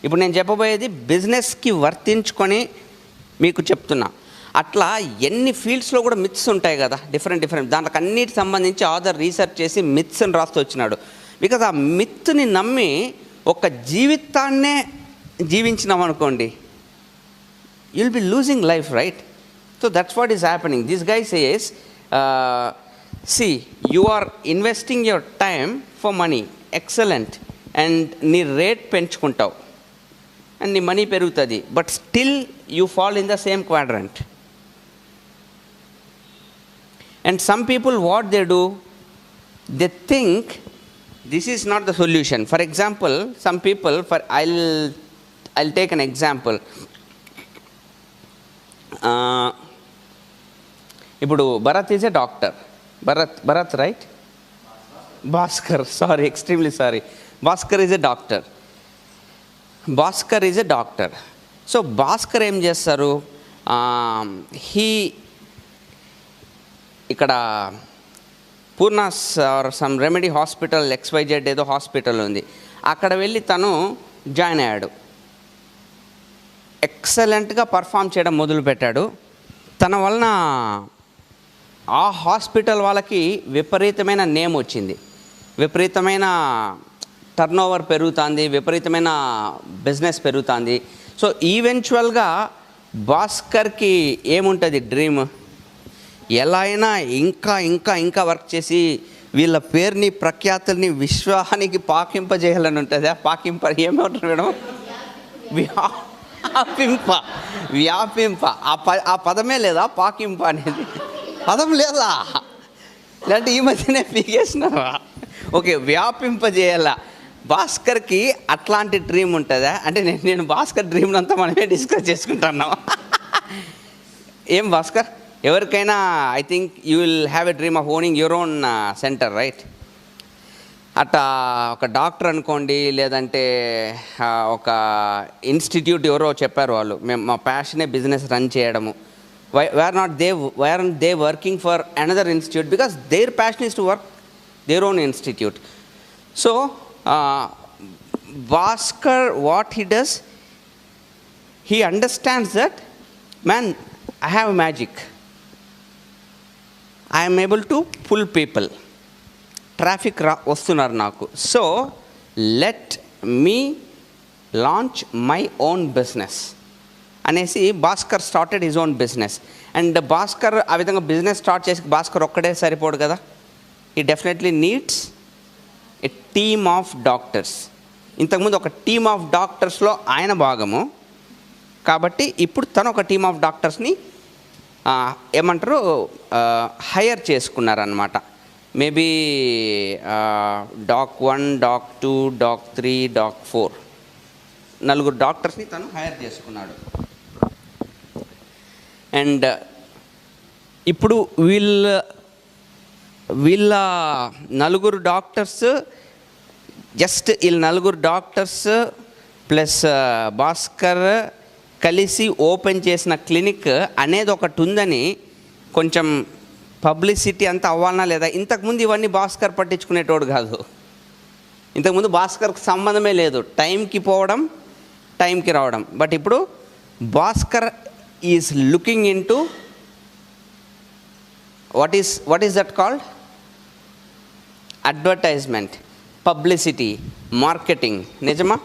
ఇప్పుడు నేను చెప్పబోయేది బిజినెస్కి వర్తించుకొని మీకు చెప్తున్నా. అట్లా ఎన్ని ఫీల్డ్స్లో కూడా మిత్స్ ఉంటాయి కదా, డిఫరెంట్ దాంట్లోకి అన్నిటికి సంబంధించి ఆథర్ రీసెర్చ్ చేసి మిత్స్ని రాస్తూ వచ్చినాడు. బికాజ్ ఆ మిత్ని నమ్మి ఒక జీవితాన్నే జీవించినాం అనుకోండి, you'll be losing life, right? So that's what is happening. This guy says, see, you are investing your time for money, excellent, and నీ రేట్ పెంచుకుంటావు అండ్ నీ మనీ పెరుగుతుంది, but still you fall in the same quadrant. And some people what they do, they think this is not the solution. For example, some people, I'll take an example. ఇప్పుడు Bharat is a doctor. Bharat, right? Bhaskar, sorry, extremely sorry. Bhaskar is a doctor. So Bhaskar ఏం చేస్తారు, ఇక్కడ పూర్ణాస్ or some remedy hospital XYZ ఏదో hospital ఉంది, అక్కడ వెళ్ళి తను జాయిన్ అయ్యాడు. ఎక్సలెంట్గా పర్ఫామ్ చేయడం మొదలుపెట్టాడు. తన వలన ఆ హాస్పిటల్ వాళ్ళకి విపరీతమైన నేమ్ వచ్చింది, విపరీతమైన టర్న్ ఓవర్ పెరుగుతుంది, విపరీతమైన బిజినెస్ పెరుగుతుంది. సో ఈవెన్చువల్గా భాస్కర్కి ఏముంటుంది డ్రీమ్, ఎలా అయినా ఇంకా ఇంకా ఇంకా వర్క్ చేసి వీళ్ళ పేరుని ప్రఖ్యాతుల్ని విశ్వానికి పాకింపజేయాలని ఉంటుంది. ఏమంటారు మేడం, వ్యాపింప. ఆ పదమే లేదా, పాకింప అనేది పదం లేదా, లేదంటే ఈ మధ్యనే పీకేసినావా? ఓకే, వ్యాపింపజేయాల. భాస్కర్కి అట్లాంటి డ్రీమ్ ఉంటుందా అంటే, నేను భాస్కర్ డ్రీమ్ని అంతా మనమే డిస్కస్ చేసుకుంటున్నాం. ఏం భాస్కర్, ఎవరికైనా I think you will have a dream of owning your own centre, right? అట్లా ఒక డాక్టర్ అనుకోండి, లేదంటే ఒక ఇన్స్టిట్యూట్ ఎవరో చెప్పారు వాళ్ళు, మేము మా ప్యాషనే బిజినెస్ రన్ చేయడము. Why aren't they working for another institute? Because their passion is to work their own institute. So Bhaskar, what he does, he understands that, man, I have magic. I am able to pull people. Traffic వస్తున్నారు నాకు. So let me launch my own business అనేసి Bhaskar started his own business. And Bhaskar ఆ విధంగా business start చేసి భాస్కర్ ఒక్కడే సరిపోడు కదా, ఈ definitely needs a team of doctors. ఇంతకుముందు ఒక టీమ్ ఆఫ్ డాక్టర్స్లో ఆయన భాగము కాబట్టి ఇప్పుడు తను ఒక టీమ్ ఆఫ్ డాక్టర్స్ని ఏమంటారు హైర్ చేసుకున్నారనమాట. Maybe doc 1, doc 2, doc 3, doc 4 4 డాక్టర్స్ని తను హైర్ చేసుకున్నాడు. అండ్ ఇప్పుడు వీళ్ళ 4 డాక్టర్స్, జస్ట్ వీళ్ళ 4 డాక్టర్స్ ప్లస్ భాస్కర్ కలిసి ఓపెన్ చేసిన క్లినిక్ అనేది ఒకటి ఉందని కొంచెం పబ్లిసిటీ అంతా అవ్వాలన్నా లేదా. ఇంతకుముందు ఇవన్నీ భాస్కర్ పట్టించుకునేటోడు కాదు. ఇంతకుముందు భాస్కర్కి సంబంధమే లేదు, టైంకి పోవడం టైంకి రావడం. బట్ ఇప్పుడు Bhaskar is looking in to what is that called, advertisement, publicity, marketing. నిజమా?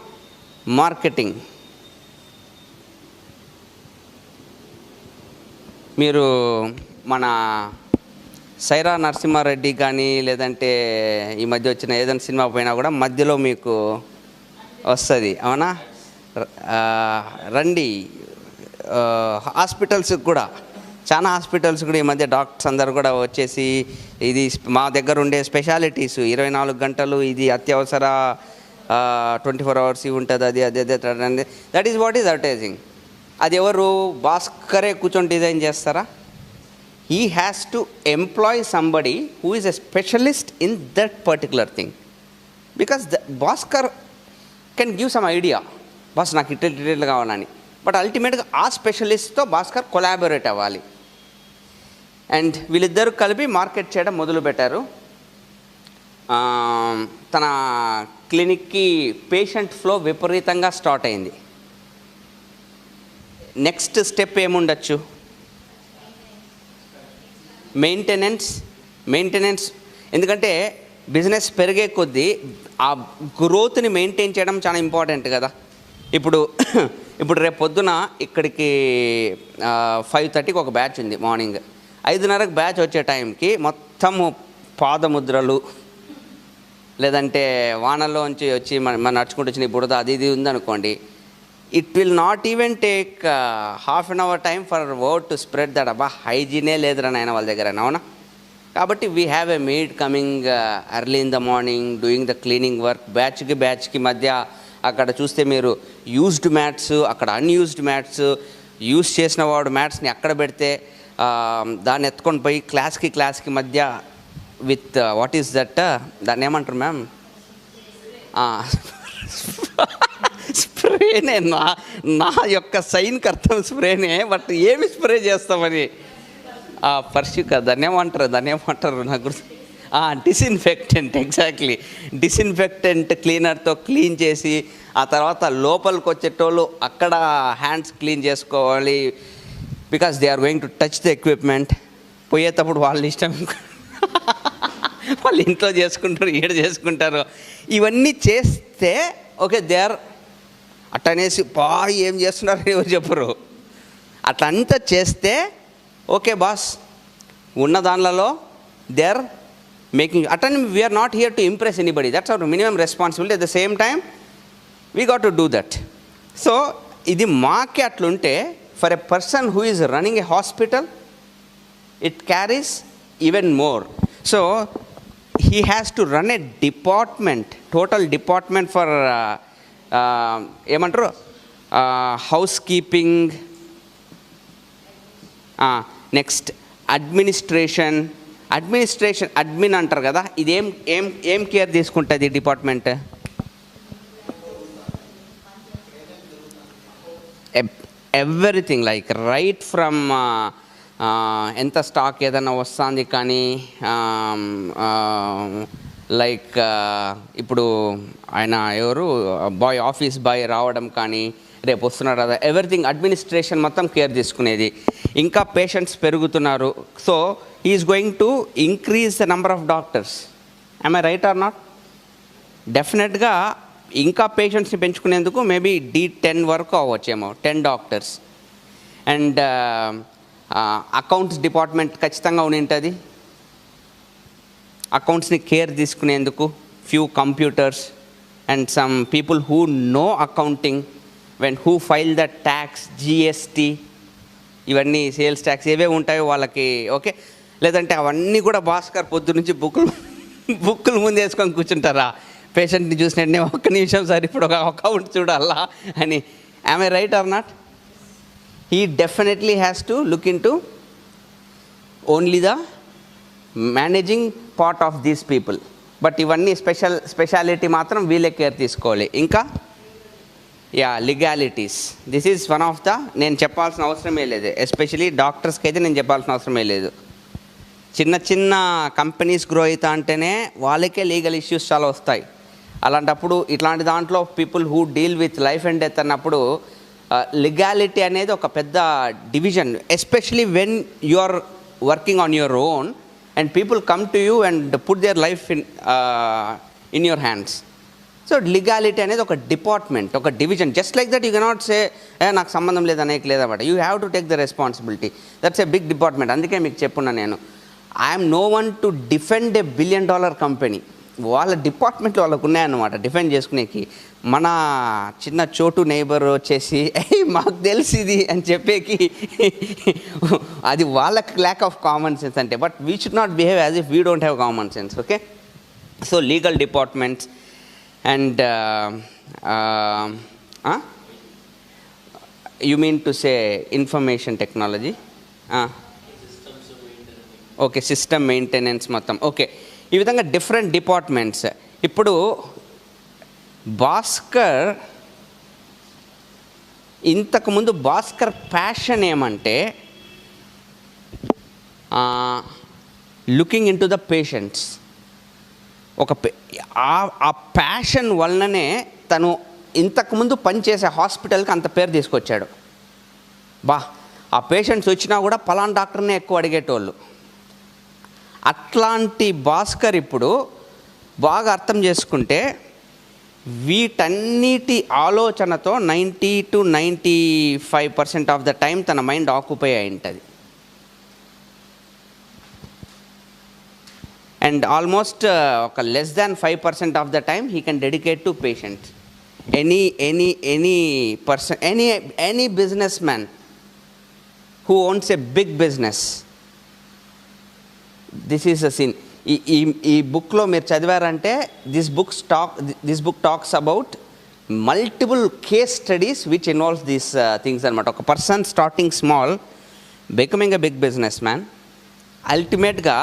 మార్కెటింగ్. మీరు మన
సైరా నరసింహారెడ్డి కానీ లేదంటే ఈ మధ్య వచ్చిన ఏదైనా సినిమా పోయినా కూడా మధ్యలో మీకు వస్తుంది, అవునా? రండి. హాస్పిటల్స్కి కూడా, చాలా హాస్పిటల్స్ కూడా ఈ మధ్య డాక్టర్స్ అందరు కూడా వచ్చేసి ఇది మా దగ్గర ఉండే స్పెషాలిటీస్ 24 గంటలు, ఇది అత్యవసర 24 అవర్స్ ఉంటుంది, అది అదే అదే that is what is advertising. అది ఎవరు? భాస్కరే కూర్చొని డిజైన్ చేస్తారా? He has to employee somebody who is a specialist in that particular thing, because Bhaskar can give some idea, boss నాకు ఇట్లా కావాలని. బట్ అల్టిమేట్గా ఆ స్పెషలిస్ట్తో భాస్కర్ కొలాబొరేట్ అవ్వాలి. అండ్ వీళ్ళిద్దరూ కలిపి మార్కెట్ చేయడం మొదలుపెట్టారు. తన క్లినిక్కి పేషెంట్ ఫ్లో విపరీతంగా స్టార్ట్ అయింది. నెక్స్ట్ స్టెప్ ఏముండొచ్చు? మెయింటెనెన్స్. ఎందుకంటే బిజినెస్ పెరిగే కొద్దీ ఆ గ్రోత్ని మెయింటైన్ చేయడం చాలా ఇంపార్టెంట్ కదా. ఇప్పుడు రేపు పొద్దున ఇక్కడికి 5:30కి ఒక బ్యాచ్ ఉంది, మార్నింగ్ 5:30కి బ్యాచ్ వచ్చే టైంకి మొత్తము పాదముద్రలు, లేదంటే వానల్లోంచి వచ్చి మన నడుచుకుంటూ వచ్చిన బురద అది ఇది ఉందనుకోండి, it will not even take half an hour time for word to spread that. అబ్బా హైజీనే లేదురా నాయన వాళ్ళ దగ్గర, అవునా? కాబట్టి we have a meet coming early in the morning doing the cleaning work. బ్యాచ్కి మధ్య అక్కడ చూస్తే మీరు యూజ్డ్ మ్యాట్స్, అక్కడ అన్యూజ్డ్ మ్యాట్స్, యూజ్ చేసిన వాడు మ్యాట్స్ని అక్కడ పెడితే దాన్ని ఎత్తుకొని పోయి క్లాస్కి మధ్య విత్ వాట్ ఈస్ దట్, దాన్ని ఏమంటారు మ్యామ్? స్ప్రేనే. నా యొక్క సైన్కి అర్థం స్ప్రేనే, బట్ ఏమి స్ప్రే చేస్తామని పర్షిక దాన్ని ఏమంటారు నాకు గుర్తు, డిస్ఇన్ఫెక్టెంట్. ఎగ్జాక్ట్లీ, డిస్ఇన్ఫెక్టెంట్ క్లీనర్తో క్లీన్ చేసి ఆ తర్వాత లోపలికి వచ్చేటోళ్ళు అక్కడ హ్యాండ్స్ క్లీన్ చేసుకోవాలి, because they are going to touch the equipment. పోయేటప్పుడు వాళ్ళ ఇష్టం, వాళ్ళు ఇంట్లో చేసుకుంటారు, ఈడ చేసుకుంటారు. ఇవన్నీ చేస్తే ఓకే, దే ఆర్ అట్టనేసి ఏం చేస్తున్నారు ఎవరు చెప్పరు. అట్లా అంతా చేస్తే ఓకే బాస్, ఉన్న దానిలలో దే ఆర్ మేకింగ్. అట్లని we're not here to impress anybody, that's our minimum responsibility. At the same time we got to do that. So ఇది మాకే అట్లుంటే, for a person who is running a hospital it carries even more. So he has to run a department, total department for ఏమంటారు, housekeeping, next administration admin అంటారు కదా. ఇది ఏం care తీసుకుంటుంది ఈ department? Everything, like right from ఎంత stock ఏదైనా వస్తుంది కానీ, లైక్ ఇప్పుడు ఆయన ఎవరు ఆఫీస్ బాయ్ రావడం కానీ, రేపు వస్తున్నారు కదా, ఎవ్రీథింగ్ అడ్మినిస్ట్రేషన్ మొత్తం కేర్ తీసుకునేది. ఇంకా పేషెంట్స్ పెరుగుతున్నారు, so is going to increase the number of doctors. I'm I right or not? డెఫినెట్గా ఇంకా పేషెంట్స్ని పెంచుకునేందుకు మేబీ D10 వరకు అవ్వచ్చేమో, 10 డాక్టర్స్. అండ్ అకౌంట్స్ డిపార్ట్మెంట్ ఖచ్చితంగా ఉంటుంది. అకౌంట్స్ని కేర్ తీసుకునేందుకు few computers and some people who know accounting, who file the tax, GST, ఇవన్నీ సేల్స్ ట్యాక్స్ ఏవే ఉంటాయో వాళ్ళకి ఓకే. లేదంటే అవన్నీ కూడా భాస్కర్ పొద్దు నుంచి బుక్కులు ముందు వేసుకొని కూర్చుంటారా? పేషెంట్ని చూసినట్టే ఒక్క నిమిషం సార్ ఇప్పుడు ఒక అకౌంట్ చూడాలా అని. Am I right or not? He definitely has to look in to only the managing part of these people. But ఇవన్నీ స్పెషాలిటీ మాత్రం వీళ్ళే కేర్ తీసుకోవాలి. ఇంకా legalities, this is one of the, నేను చెప్పాల్సిన అవసరమే లేదు, ఎస్పెషలీ డాక్టర్స్కి అయితే నేను చెప్పాల్సిన అవసరమే లేదు. చిన్న కంపెనీస్ గ్రో అవుతా అంటేనే వాళ్ళకే లీగల్ ఇష్యూస్ చాలా వస్తాయి. అలాంటప్పుడు ఇట్లాంటి దాంట్లో people who deal with life and death అన్నప్పుడు లీగాలిటీ అనేది ఒక పెద్ద division, especially when you are working on your own and people come to you and put their life in your hands. So legality అనేది ఒక department, ఒక division. Just like that you cannot say నాకు సంబంధం లేదు అనేక లేదన్నమాట. You have to take the responsibility. That's a big department. అందుకే మీకు చెప్పున్నా నేను,
I'm no one to defend $1 billion company. వాళ్ళ డిపార్ట్మెంట్లో వాళ్ళకు ఉన్నాయన్నమాట డిఫెండ్ చేసుకునేకి. మన చిన్న చోటు నైబర్ వచ్చేసి మాకు తెలిసి ఇది అని చెప్పేకి అది వాళ్ళకి ల్యాక్ ఆఫ్ కామన్ సెన్స్ అంటే. But we should not behave as if we don't have common sense. Okay, so legal departments and you mean to say information technology, okay, system maintenance మొత్తం. Okay, ఈ విధంగా different departments. ఇప్పుడు భాస్కర్, ఇంతకుముందు Bhaskar passion ఏమంటే looking in to the patients. ఆ passion వలననే తను ఇంతకుముందు పనిచేసే హాస్పిటల్కి అంత పేరు తీసుకొచ్చాడు. ఆ పేషెంట్స్ వచ్చినా కూడా పలానా డాక్టర్నే ఎక్కువ అడిగేటోళ్ళు. అట్లాంటి భాస్కర్ ఇప్పుడు బాగా అర్థం చేసుకుంటే వీటన్నిటి ఆలోచనతో 90 to 95% ఆఫ్ ద టైం తన మైండ్ ఆక్యుపై అయి ఉంటుంది. అండ్ ఆల్మోస్ట్ ఒక less than 5% of the time he can dedicate to patients. Any person, any businessman who owns a big business, this is a scene. ఈ బుక్లో మీరు చదివారంటే this book talks about multiple case studies which involves these things అనమాట. ఒక person starting small, becoming a big businessman, అల్టిమేట్గా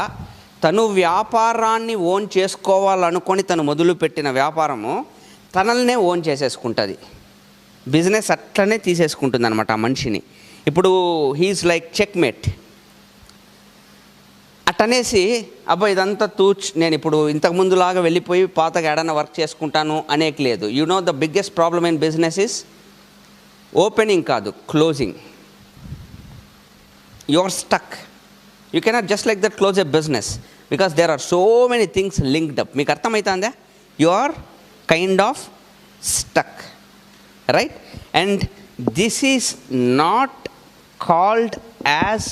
తను వ్యాపారాన్ని own చేసుకోవాలనుకొని తను మొదలుపెట్టిన వ్యాపారము తనల్నే ఓన్ చేసేసుకుంటుంది. బిజినెస్ అట్లనే తీసేసుకుంటుంది అనమాట ఆ మనిషిని. ఇప్పుడు హీఈస్ లైక్ చెక్మేట్. అట్టనేసి ఇదంతా నేను ఇప్పుడు ఇంతకుముందులాగా వెళ్ళిపోయి పాతగా ఏడన్నా వర్క్ చేసుకుంటాను అనేక లేదు. You know the biggest problem in business is opening కాదు, closing. You are stuck. You cannot just like that close a business because there are so many things linked up. మీకు అర్థమవుతుందా? You are kind of stuck, right? And this is not called as,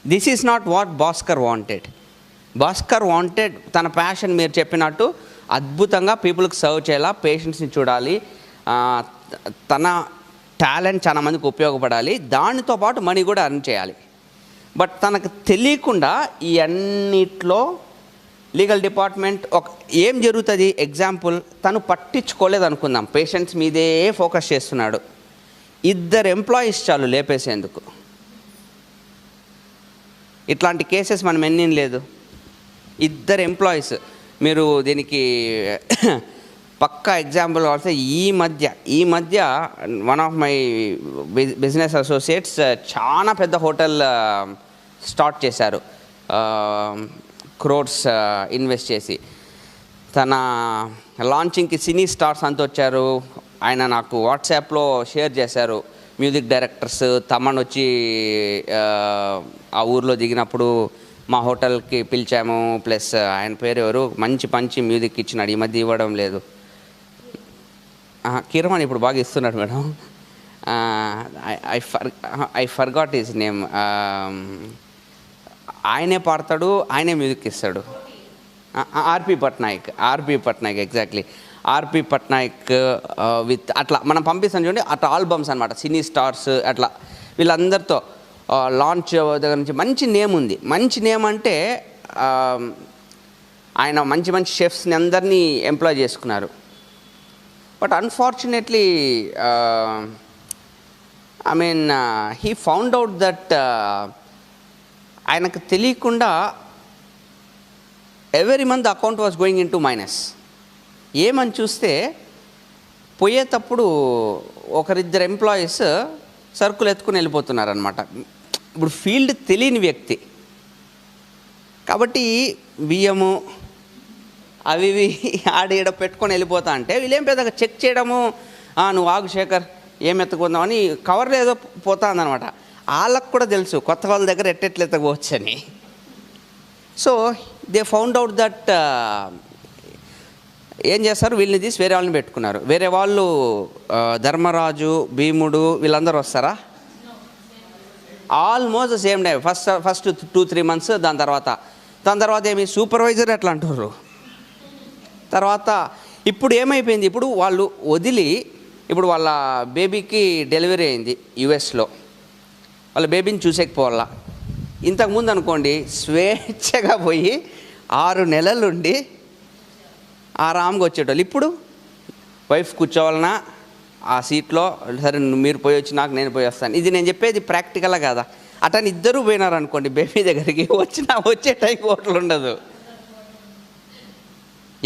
this is not what Bhaskar wanted. Bhaskar wanted తన passion మీరు చెప్పినట్టు అద్భుతంగా పీపుల్కి serve చేయాలా, పేషెంట్స్ని చూడాలి, తన టాలెంట్ చాలా మందికి ఉపయోగపడాలి, దానితో పాటు మనీ కూడా అర్న్ చేయాలి. బట్ తనకు తెలియకుండా ఈ అన్నిట్లో లీగల్ డిపార్ట్మెంట్ ఏం జరుగుతుంది, ఎగ్జాంపుల్ తను పట్టించుకోలేదు అనుకుందాం, పేషెంట్స్ మీదే ఫోకస్ చేస్తున్నాడు. 2 ఎంప్లాయీస్ చాలు లేపేసేందుకు. ఇట్లాంటి కేసెస్ మనం ఎన్ని లేదు. 2 ఎంప్లాయీస్. మీరు దీనికి పక్కా ఎగ్జాంపుల్ కావాల్సి ఈ మధ్య one of my business associates చాలా పెద్ద హోటల్ స్టార్ట్ చేశారు, క్రోర్స్ ఇన్వెస్ట్ చేసి. తన లాంచింగ్కి సినీ స్టార్స్ అంతా వచ్చారు. ఆయన నాకు వాట్సాప్లో షేర్ చేశారు. మ్యూజిక్ డైరెక్టర్స్ తమన్ వచ్చి ఆ ఊర్లో దిగినప్పుడు మా హోటల్కి పిలిచాము. ప్లస్ ఆయన పేరు ఎవరు, మంచి మ్యూజిక్ ఇచ్చినాడు, ఈ మధ్య ఇవ్వడం లేదు. కిరమాన్ ఇప్పుడు బాగా ఇస్తున్నాడు madam. I forgot his name. ఆయనే పాడతాడు, ఆయనే మ్యూజిక్ ఇస్తాడు. RP Patnaik exactly. RP Patnaik with అట్లా మనం పంపిస్తాం చూడండి, అట్లా ఆల్బమ్స్ అనమాట, సినీ స్టార్స్ అట్లా వీళ్ళందరితో లాంచ్ దగ్గర నుంచి మంచి నేమ్ ఉంది. మంచి నేమ్ అంటే ఆయన మంచి షెఫ్స్ని అందరినీ ఎంప్లాయ్ చేసుకున్నారు. But unfortunately he found out that ఆయనకు తెలియకుండా every month account was going in to minus. ఏమని చూస్తే పోయేటప్పుడు 1-2 ఎంప్లాయీస్ సరుకులు ఎత్తుకుని వెళ్ళిపోతున్నారనమాట. ఇప్పుడు ఫీల్డ్ తెలియని వ్యక్తి కాబట్టి బియ్యము అవి ఆడ పెట్టుకొని వెళ్ళిపోతా అంటే వీళ్ళేం పెద్దగా చెక్ చేయడము, నువ్వు ఆగు శేఖర్ ఏం ఎత్తుకుందామని కవర్లో ఏదో పోతా అందనమాట. వాళ్ళకు కూడా తెలుసు కొత్త వాళ్ళ దగ్గర ఎట్టెట్లు ఎత్తకపోవచ్చని. So they found out that ఏం చేస్తారు, వీళ్ళని తీసి వేరే వాళ్ళని పెట్టుకున్నారు. వేరే వాళ్ళు ధర్మరాజు, భీముడు వీళ్ళందరూ వస్తారా? Almost same day, first 2-3 months, దాని తర్వాత ఏమి సూపర్వైజర్ ఎట్లా అంటారు. తర్వాత ఇప్పుడు ఏమైపోయింది, ఇప్పుడు వాళ్ళు వదిలి, ఇప్పుడు వాళ్ళ బేబీకి డెలివరీ అయింది యుఎస్లో, వాళ్ళ బేబీని చూసేకపోవాలా. ఇంతకుముందు అనుకోండి స్వేచ్ఛగా పోయి 6 నెలలుండి ఆరాంగా వచ్చేటోళ్ళు. ఇప్పుడు వైఫ్ కూర్చోవాలన్నా ఆ సీట్లో, సరే మీరు పోయి వచ్చి నాకు నేను పోయి వస్తాను. ఇది నేను చెప్పేది ప్రాక్టికల్గా కదా. అతను ఇద్దరు పోయినారు అనుకోండి బేబీ దగ్గరికి, వచ్చే టైం హోటల్ ఉండదు.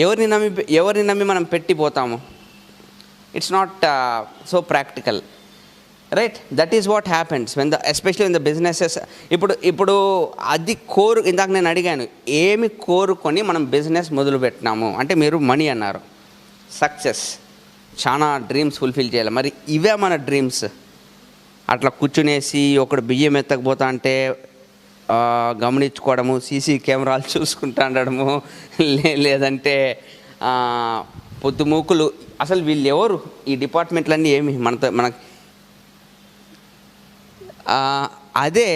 ఎవరిని నమ్మి మనం పెట్టిపోతాము. It's not so practical, right? That is what happens when especially in the businesses. ఇప్పుడు అది ఇందాక నేను అడిగాను, ఏమి కోరుకొని మనం బిజినెస్ మొదలు పెట్టినాము అంటే, మీరు మనీ అన్నారు, సక్సెస్, చాలా డ్రీమ్స్ ఫుల్ఫిల్ చేయాలి. మరి ఇవే మన డ్రీమ్స్. అట్లా కూర్చునేసి ఒకడు బియ్యం ఎత్తకపోతా అంటే గమనించుకోవడము, సీసీ కెమెరాలు చూసుకుంటా ఉండడము, లేదంటే పొద్దుమూకులు. అసలు వీళ్ళు ఎవరు? ఈ డిపార్ట్మెంట్లన్నీ ఏమి మనకు అదే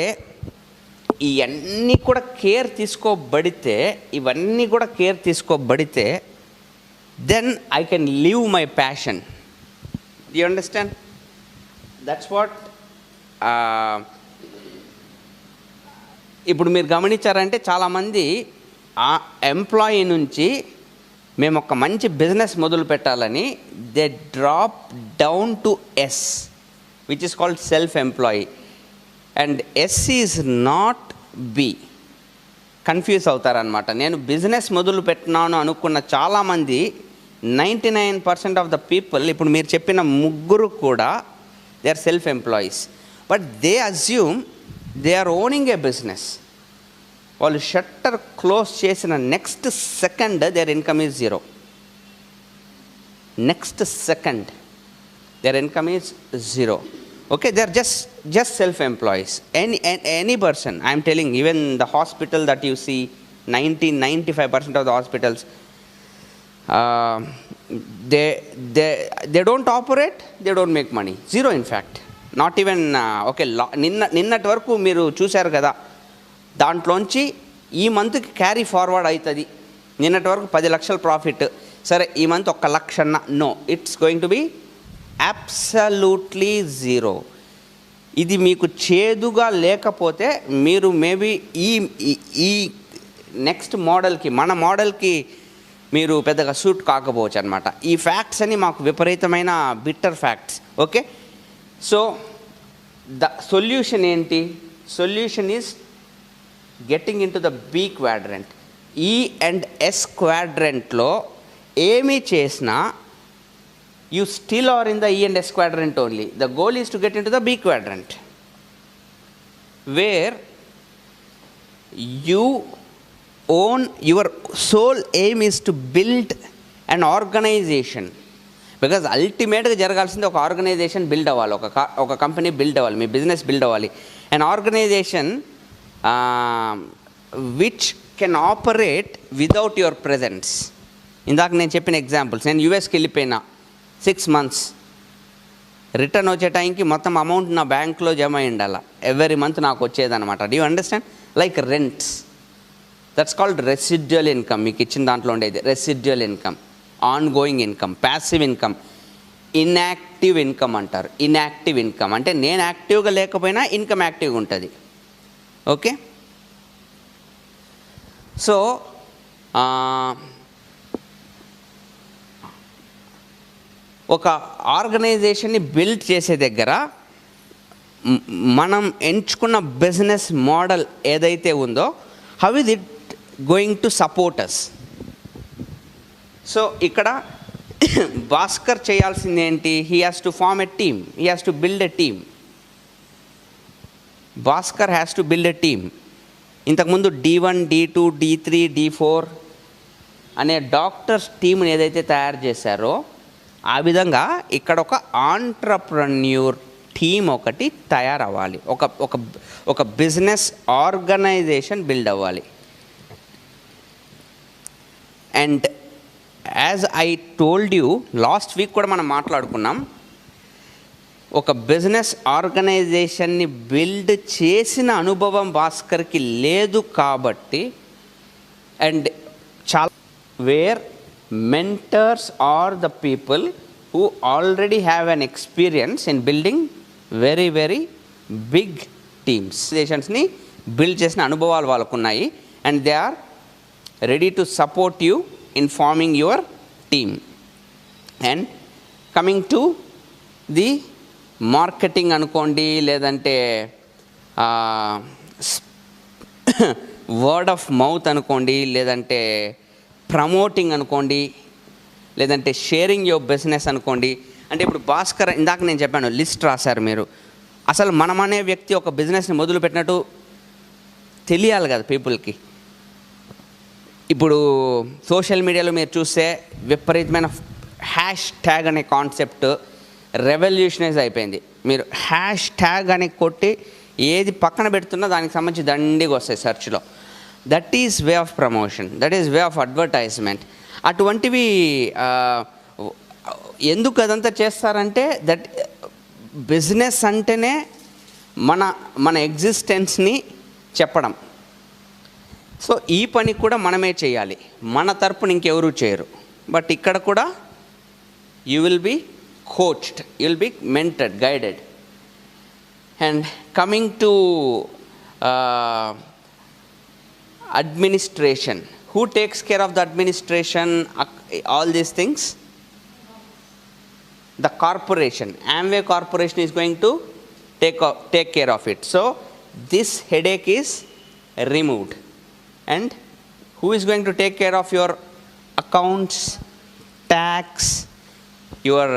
ఇవన్నీ కూడా care తీసుకోబడితే then I can live my passion. Do you understand? That's what ఇప్పుడు మీరు గమనించారంటే చాలామంది ఆ ఎంప్లాయీ నుంచి మేము ఒక మంచి బిజినెస్ మొదలు పెట్టాలని they drop down to S, which is called self employee. And S is not B. Confuse అవుతారనమాట. నేను బిజినెస్ మొదలు పెట్టినాను అనుకున్న చాలామంది 99% ఆఫ్ ద పీపుల్, ఇప్పుడు మీరు చెప్పిన ముగ్గురు కూడా they are self employees. But they assume they are owning a business. వాళ్ళు షట్టర్ క్లోజ్ చేసిన next second their income is 0. Next second their income is 0. Okay, they are just self-employees. Any person, I am telling, even the hospital that you see, 95% of the hospitals, they don't operate, they don't make money. 0 in fact. Not even, okay, నిన్నటి వరకు మీరు చూశారు కదా, దాంట్లోంచి ఈ మంత్కి carry forward అవుతుంది. నిన్నటి వరకు 10 లక్షల ప్రాఫిట్, సరే ఈ month 1 lakh, no, it's going to be absolutely 0. ఇది మీకు చేదుగా లేకపోతే మీరు మేబీ ఈ నెక్స్ట్ మోడల్కి, మన మోడల్కి మీరు పెద్దగా సూట్ కాకపోవచ్చు అనమాట. ఈ ఫ్యాక్ట్స్ అని మాకు విపరీతమైన bitter facts. Okay, so the solution ఏంటి? Solution is getting into the B quadrant. E and S క్వాడ్రంట్లో ఏమీ చేసినా you still are in the E and S quadrant only. The goal is to get into the B quadrant, where you own, your sole aim is to build an organization. Because ultimately జరగాల్సింది ఒక organisation build అవ్వాలి, ఒక company build అవ్వాలి, మీ business build అవ్వాలి. an organization which can operate without your presence. ఇందాక నేను చెప్పిన examples, నేను యూఎస్కి వెళ్ళిపోయినా 6 months, రిటర్న్ వచ్చే టైంకి మొత్తం అమౌంట్ నా బ్యాంక్లో జమ అయి ఉండాలి. ఎవ్రీ మంత్ నాకు వచ్చేదనమాట. Do you understand? Like rents, that's called residual income. మీకు ఇచ్చిన దాంట్లో ఉండేది residual income, ongoing income, passive income, inactive income అంటారు. ఇన్యాక్టివ్ ఇన్కమ్ అంటే నేను యాక్టివ్గా లేకపోయినా ఇన్కమ్ యాక్టివ్గా ఉంటుంది. ఓకే, సో ఒక ఆర్గనైజేషన్ని బిల్డ్ చేసే దగ్గర మనం ఎంచుకున్న బిజినెస్ మోడల్ ఏదైతే ఉందో, how is it going to support us? So ఇక్కడ భాస్కర్ చేయాల్సింది ఏంటి? He has to form a team, he has to build a team. Bhaskar has to build a team. ఇంతకుముందు D1, D2, D3, D4 అనే doctors టీమ్ని ఏదైతే తయారు చేశారో, ఆ విధంగా ఇక్కడ ఒక ఆంట్రప్రెన్యూర్ టీమ్ ఒకటి తయారవ్వాలి, ఒక బిజినెస్ ఆర్గనైజేషన్ బిల్డ్ అవ్వాలి. And as I told you, last week కూడా మనం మాట్లాడుకున్నాం,
ఒక బిజినెస్ ఆర్గనైజేషన్ని బిల్డ్ చేసిన అనుభవం భాస్కర్కి లేదు కాబట్టి, అండ్ చాలా where mentors are the people who already have an experience in building very very big teams. ఆర్గనైజేషన్స్ని బిల్డ్ చేసిన అనుభవాలు వాళ్ళకు ఉన్నాయి, and they are ready to support you in forming your team. And coming to the marketing అనుకోండి, లేదంటే word of mouth అనుకోండి, లేదంటే promoting అనుకోండి, లేదంటే షేరింగ్ యువర్ బిజినెస్ అనుకోండి. అంటే ఇప్పుడు భాస్కర్ ఇందాక నేను చెప్పాను, లిస్ట్ రాశారు మీరు. అసలు మనం అనే వ్యక్తి ఒక బిజినెస్ని మొదలుపెట్టినట్టు తెలియాలి కదా పీపుల్కి. ఇప్పుడు సోషల్ మీడియాలో మీరు చూస్తే విపరీతమైన హ్యాష్ ట్యాగ్ అనే కాన్సెప్ట్ రెవల్యూషనైజ్ అయిపోయింది. మీరు హ్యాష్ ట్యాగ్ అని కొట్టి ఏది పక్కన పెడుతున్నా దానికి సంబంధించి దండిగా వస్తాయి సెర్చ్లో. That is way of promotion, that is way of advertisement. అటువంటివి ఎందుకు అదంతా చేస్తారంటే, దట్ బిజినెస్ అంటేనే మన ఎగ్జిస్టెన్స్ని చెప్పడం. సో ఈ పని కూడా మనమే చేయాలి, మన తరపున ఇంకెవరూ చేయరు. బట్ ఇక్కడ కూడా you will be coached, you will be mentored, guided. And coming to administration, who takes care of the administration, all these things? The corporation, Amway Corporation is going to take care of it. So this headache is removed. And who is going to take care of your accounts, tax, your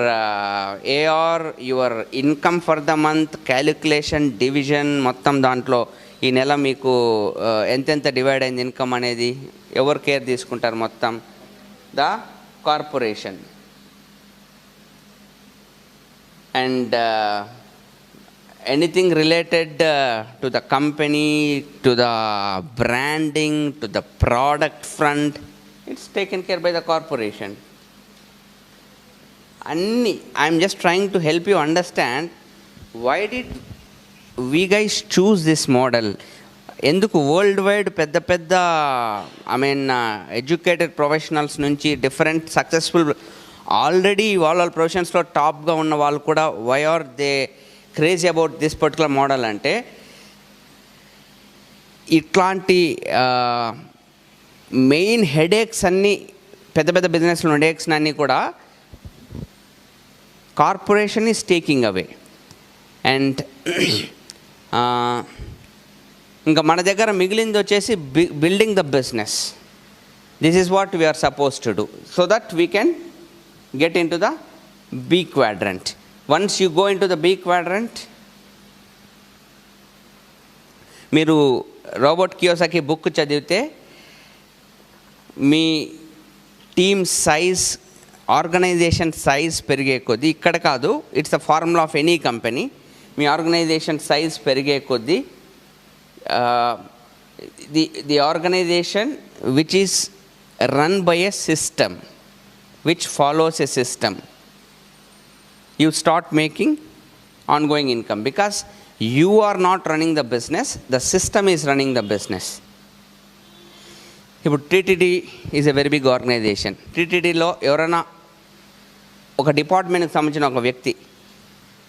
AR, your income for the month, calculation, division, మొత్తం దాంట్లో ఈ నెల మీకు ఎంతెంత divide అయింది income అనేది ఎవరు care తీసుకుంటారు? మొత్తం the corporation. And anything related to the company, to the branding, to the product front, it's taken care by the corporation. అన్నీ I'm just trying to help you understand why did we guys choose this model. ఎందుకు worldwide పెద్ద పెద్ద educated professionals నుంచి different successful already వాళ్ళ ప్రొఫెషన్స్లో టాప్గా ఉన్న వాళ్ళు కూడా why are they crazy about this particular model అంటే, ఇట్లాంటి మెయిన్ హెడేక్స్ అన్నీ పెద్ద పెద్ద బిజినెస్లో హెడేక్స్ అన్నీ కూడా corporation is taking away. And ఇంకా మన దగ్గర మిగిలింది వచ్చేసి building the business. This is what we're suppose to do so that we can get into the B quadrant. Once you go into the B quadrant, మీరు Robert Kiyosaki book చదివితే మీ team size, organization size పెరిగే కొద్దీ, ఇక్కడ కాదు, it's a formula of any company, మీ organization size పెరిగే కొద్దీ the organization which is run by a system, which follows a system, you start making ongoing income because you are not running the business, the system is running the business. ఇప్పుడు TTD is a very big organization. టీటీడీలో ఎవరైనా ఒక డిపార్ట్మెంట్కి సంబంధించిన ఒక వ్యక్తి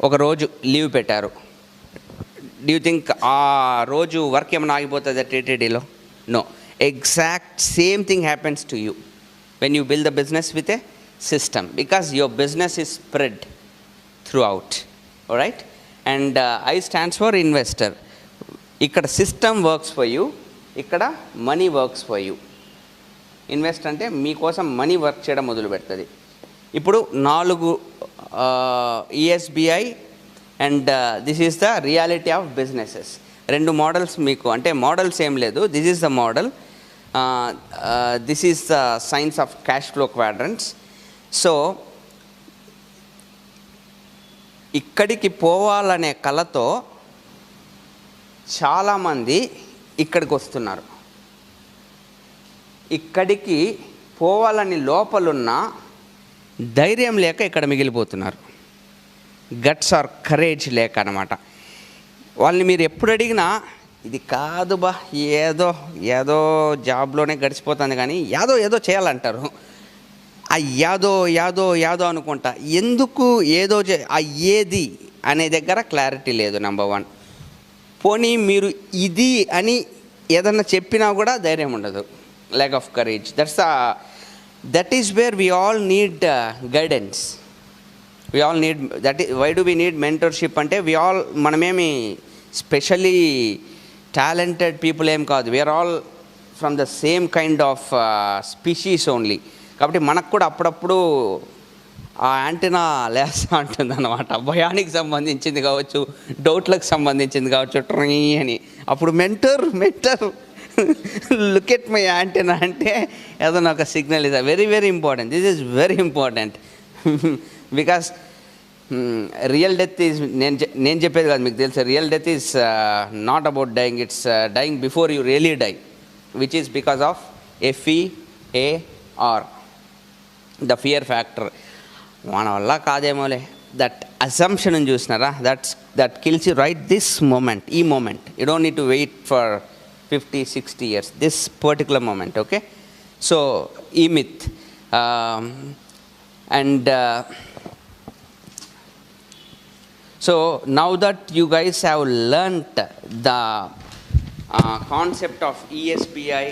ఒక రోజు లీవ్ పెట్టారు, డూ యూ థింక్ ఆ రోజు వర్క్ ఏమైనా ఆగిపోతుందా టీటీడీలో? No. Exact same thing happens to you when you build the business with a system, because your business is spread throughout. All right? And I stands for investor. ikkada system works for you, ikkada money works for you. Invest ante మీ కోసం money work చేయడం మొదలు పెడుతుంది. ఇప్పుడు 4 ESBI and this is the reality of businesses. 2 models మీకు, అంటే models ఏం లేదు, this is the model, this is the science of cash flow quadrants. So ఇక్కడికి పోవాలనే కలతో చాలామంది ఇక్కడికి వస్తున్నారు. ఇక్కడికి పోవాలని లోపలున్న ధైర్యం లేక ఇక్కడ మిగిలిపోతున్నారు. గట్స్ ఆర్ కరేజ్ లేక అనమాట. వాళ్ళని మీరు ఎప్పుడు అడిగినా ఇది కాదు బా, ఏదో ఏదో జాబ్లోనే గడిచిపోతుంది కానీ ఏదో చేయాలంటారు. ఆ యాదో అనుకుంటా, ఎందుకు ఏదో ఆ ఏది అనే దగ్గర క్లారిటీ లేదు. నెంబర్ 1. పోనీ మీరు ఇది అని ఏదన్నా చెప్పినా కూడా ధైర్యం ఉండదు. Lack of courage. That is where we all need guidance. We all need why do we need mentorship అంటే మనమేమి స్పెషలీ టాలెంటెడ్ పీపుల్ ఏం కాదు. We're all from the same kind of species only. కాబట్టి మనకు కూడా అప్పుడప్పుడు ఆ యాంటీనా లేస్తూ ఉంటుంది అన్నమాట. భయానికి సంబంధించింది కావచ్చు, డౌట్లకు సంబంధించింది కావచ్చు, ట్రీ అని. అప్పుడు mentor look at my antenna అంటే ఏదైనా ఒక signal is very very important. This is very important because real death is నేను చెప్పేది కాదు, మీకు తెలుసు. Real death is not about dying, it's dying before you really die, which is because of FEAR, the fear factor. మన వల్ల కాదేమోలే, that assumption చూసినారా, that kills you right this moment. ఈ moment you don't need to wait for 50-60 years, this particular moment. Okay, so ఈ myth. And so now that you guys have learnt the concept of ESBI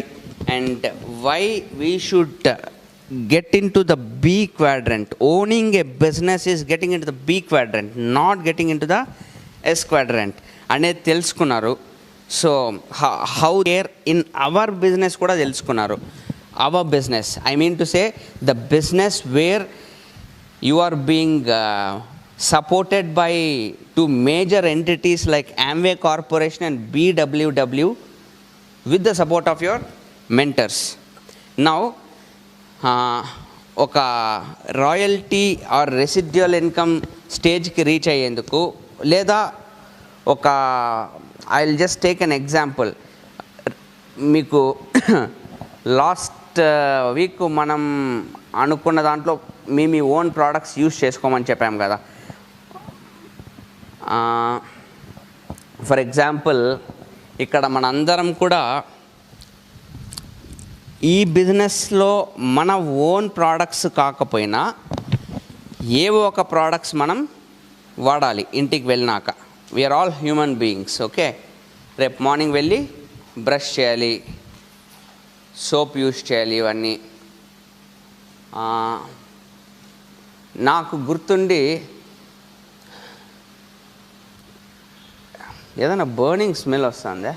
and why we should get into the B quadrant, owning a business is getting into the B quadrant, not getting into the S quadrant అనేది తెలుసుకున్నారు. So how there in our business కూడా తెలుసుకున్నారు. Our business, I mean to say the business where you are being supported by 2 major entities like Amway Corporation and BWW with the support of your mentors. Now ఒక royalty are residual income స్టేజ్కి reach అయ్యేందుకు, లేదా ఒక I will just take an example. మీకు last week మనం అనుకున్న దాంట్లో మీ own products use చేసుకోమని చెప్పాం కదా. ఫర్ ఎగ్జాంపుల్ ఇక్కడ మనందరం కూడా ఈ బిజినెస్లో మన ఓన్ ప్రోడక్ట్స్ కాకపోయినా ఏవో ఒక ప్రోడక్ట్స్ మనం వాడాలి ఇంటికి వెళ్ళినాక. We're all human beings. Okay, రేపు మార్నింగ్ వెళ్ళి బ్రష్ చేయాలి, సోప్ యూజ్ చేయాలి, ఇవన్నీ. నాకు గుర్తుండి ఏదైనా బర్నింగ్ స్మెల్ వస్తుందే,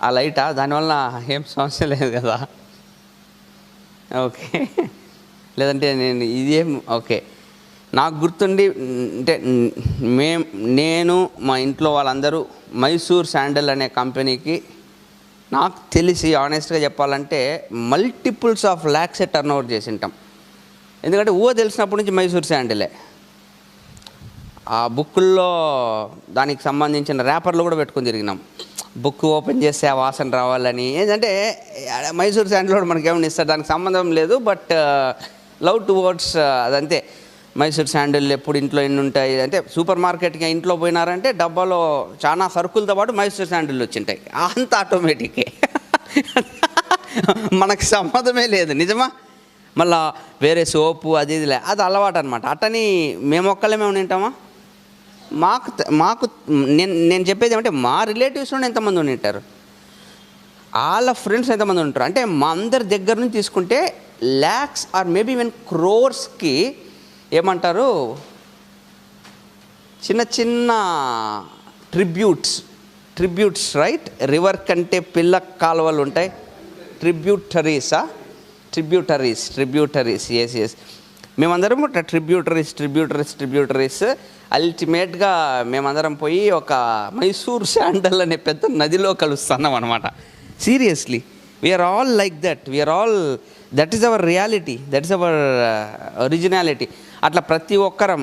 ఆ లైటా? దానివల్ల ఏం సమస్య లేదు కదా? ఓకే, లేదంటే ఇదేం ఓకే. నాకు గుర్తుండి అంటే నేను మా ఇంట్లో వాళ్ళందరూ మైసూర్ శాండల్ అనే కంపెనీకి, నాకు తెలిసి ఆనెస్ట్గా చెప్పాలంటే మల్టిపుల్స్ ఆఫ్ ల్యాక్సే టర్న్ ఓవర్ చేసి ఉంటాం. ఎందుకంటే తెలిసినప్పటి నుంచి మైసూర్ శాండలే. ఆ బుక్కుల్లో దానికి సంబంధించిన ర్యాపర్లు కూడా పెట్టుకొని తిరిగినాం. బుక్ ఓపెన్ చేస్తే ఆ వాసన రావాలని. ఏంటంటే మైసూర్ శాండల్ కూడా మనకి ఏమైనా ఇస్తారు, దానికి సంబంధం లేదు. బట్ లవ్ టువర్డ్స్ అదంతే. మైసూర్ శాండల్ ఎప్పుడు ఇంట్లో ఎన్ని ఉంటాయి అంటే, సూపర్ మార్కెట్కి ఇంట్లో పోయినారంటే డబ్బాలో చాలా సరుకులతో పాటు మైసూర్ శాండల్ వచ్చింటాయి. అంత ఆటోమేటిక్కే, మనకు సంబంధమే లేదు. నిజమా? మళ్ళా వేరే సోపు అది ఇదిలే, అది అలవాటు అనమాట. అట్టని మేము ఒక్కళ్ళమే ఉంటామా? మాకు నేను చెప్పేది ఏమంటే, మా రిలేటివ్స్లో ఎంతమంది ఉంటారు, వాళ్ళ ఫ్రెండ్స్ ఎంతమంది ఉంటారు అంటే, మా అందరి దగ్గర నుంచి తీసుకుంటే ల్యాక్స్ ఆర్ మేబీ ఈవెన్ క్రోర్స్కి ఏమంటారు, చిన్న చిన్న ట్రిబ్యూట్స్ రైట్. రివర్ కంటే పిల్ల కాలువలు ఉంటాయి, ట్రిబ్యూటరీస్. ఎస్. మేమందరం ట్రిబ్యూటరీస్. అల్టిమేట్గా మేమందరం పోయి ఒక మైసూర్ శాండల్ అనే పెద్ద నదిలో కలుస్తున్నాం అనమాట. Seriously, we're all like that. That is our reality, that is our originality. అట్లా ప్రతి ఒక్కరం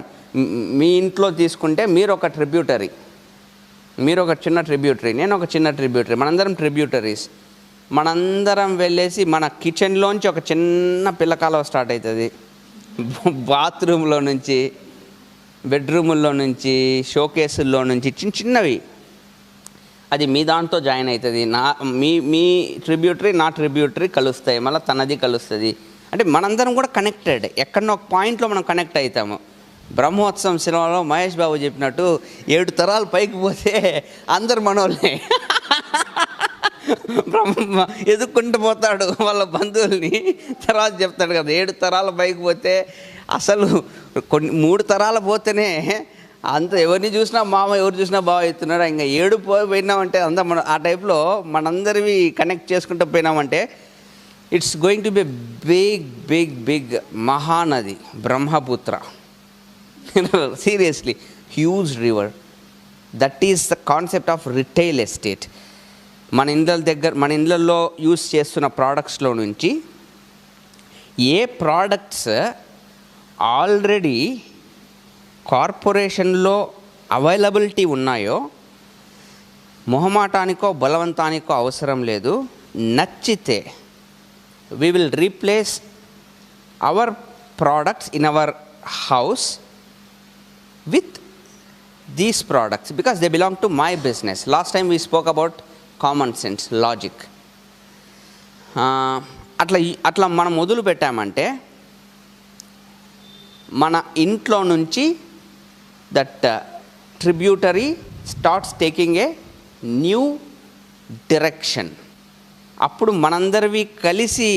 మీ ఇంట్లో తీసుకుంటే మీరు ఒక ట్రిబ్యూటరీ, మీరు ఒక చిన్న ట్రిబ్యూటరీ, నేను ఒక చిన్న ట్రిబ్యూటరీ, మనందరం ట్రిబ్యూటరీస్. మనందరం వెళ్ళేసి మన కిచెన్లోంచి ఒక చిన్న పిల్లకాలువ స్టార్ట్ అవుతుంది, బాత్రూంలో నుంచి బెడ్రూముల్లో నుంచి, షోకేసుల్లో నుంచి చిన్నవి, అది మీ దాంతో జాయిన్ అవుతుంది. మీ ట్రిబ్యూటరీ నా ట్రిబ్యూటరీ కలుస్తాయి, మళ్ళీ తనది కలుస్తుంది. అంటే మనందరం కూడా కనెక్టెడ్, ఎక్కడో ఒక పాయింట్లో మనం కనెక్ట్ అవుతాము. బ్రహ్మోత్సవం సినిమాలో మహేష్ బాబు చెప్పినట్టు 7 తరాలు పైకి పోతే అందరు మనోళ్ళే. బ్రహ్మ ఎదుక్కుంటూ పోతాడు వాళ్ళ బంధువుల్ని, తర్వాత చెప్తాడు కదా 7 తరాల పైకి పోతే అసలు 3 తరాలు పోతేనే అంత ఎవరిని చూసినా మామ, ఎవరు చూసినా బావ అవుతున్నాడు. ఇంకా 7 పోయినామంటే అంత ఆ టైప్లో మనందరివి కనెక్ట్ చేసుకుంటూ పోయినామంటే it's going to be big big big Mahanadi Brahmaputra. Seriously huge river. That is the concept of retail estate. మన ఇళ్ళల్లో యూస్ చేస్తున్న ప్రోడక్ట్స్లో నుంచి ఏ ప్రోడక్ట్స్ ఆల్రెడీ కార్పొరేషన్లో అవైలబిలిటీ ఉన్నాయో మొహమాటానికో బలవంతానికో అవసరం లేదు. నచ్చితే we will replace our products in our house with these products because they belong to my business. Last time we spoke about common sense, logic. అట్లా మనం మొదలు పెట్టామంటే మన ఇంట్లో నుంచి that tributary starts taking a new direction. అప్పుడు మనందరివి కలిసి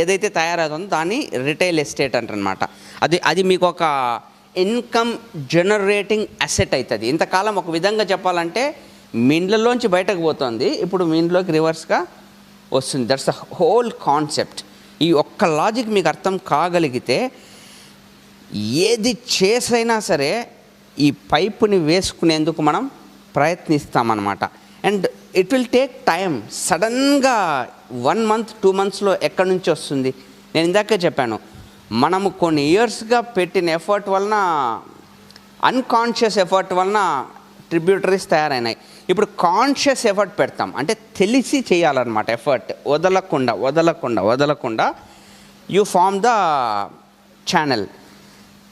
ఏదైతే తయారవుతుందో దాన్ని రిటైల్ ఎస్టేట్ అంటారనమాట. అది మీకు ఒక ఇన్కమ్ జనరేటింగ్ అసెట్ అవుతుంది. ఇంతకాలం ఒక విధంగా చెప్పాలంటే మీ ఇండ్లలోంచి బయటకు పోతుంది, ఇప్పుడు మీ ఇంట్లోకి రివర్స్గా వస్తుంది. That's the whole concept. ఈ ఒక్క లాజిక్ మీకు అర్థం కాగలిగితే ఏది చేసైనా సరే ఈ పైపుని వేసుకునేందుకు మనం ప్రయత్నిస్తామన్నమాట. And it will take time. సడన్గా 1 month 2 monthsలో ఎక్కడి నుంచి వస్తుంది? నేను ఇందాకే చెప్పాను, మనము కొన్ని ఇయర్స్గా పెట్టిన ఎఫర్ట్ వలన, అన్కాన్షియస్ ఎఫర్ట్ వలన ట్రిబ్యూటరీస్ తయారైనాయి. ఇప్పుడు కాన్షియస్ ఎఫర్ట్ పెడతాం, అంటే తెలిసి చేయాలన్నమాట. ఎఫర్ట్ వదలకుండా you form the channel.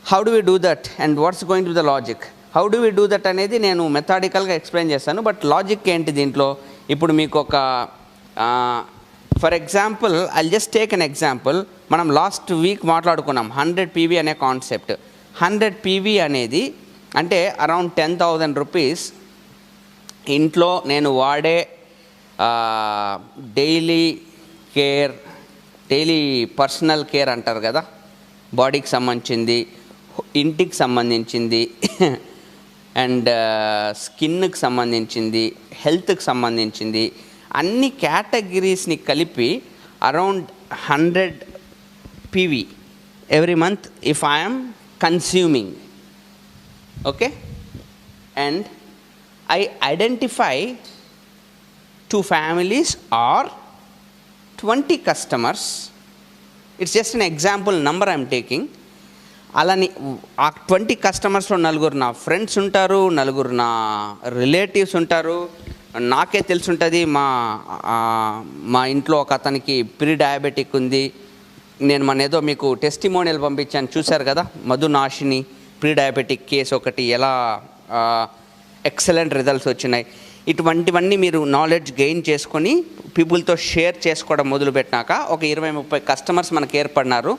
How do we do that and what's going to the logic? How do we do that అనేది నేను మెథాడికల్గా ఎక్స్ప్లెయిన్ చేస్తాను. బట్ లాజిక్ ఏంటి దీంట్లో? ఇప్పుడు మీకు ఒక for example I just take an example. మనం లాస్ట్ వీక్ మాట్లాడుకున్నాం 100 PV అనే కాన్సెప్ట్. 100 PV అనేది అంటే అరౌండ్ 10,000 రూపీస్. ఇంట్లో నేను వాడే డైలీ పర్సనల్ కేర్ అంటారు కదా, బాడీకి సంబంధించింది, ఇంటికి సంబంధించింది అండ్ స్కిన్కి సంబంధించింది, హెల్త్కి సంబంధించింది, అన్ని కేటగిరీస్ని కలిపి around 100 PV every month if I'm consuming. Okay, and I identify 2 families or 20 customers. It's just an example number I'm taking. అలాని ఆ 20 కస్టమర్స్లో 4 నా ఫ్రెండ్స్ ఉంటారు, 4 నా రిలేటివ్స్ ఉంటారు. నాకే తెలుసుంటుంది మా ఇంట్లో ఒక అతనికి ప్రీ డయాబెటిక్ ఉంది. నేను ఏదో మీకు టెస్టిమోనియల్ పంపించాను, చూశారు కదా, మధునాశిని ప్రీ డయాబెటిక్ కేసు ఒకటి, ఎలా ఎక్సలెంట్ రిజల్ట్స్ వచ్చినాయి. ఇటువంటివన్నీ మీరు నాలెడ్జ్ గెయిన్ చేసుకొని పీపుల్తో షేర్ చేసుకోవడం మొదలుపెట్టినాక ఒక 20-30 కస్టమర్స్ మనకు ఏర్పడినారు.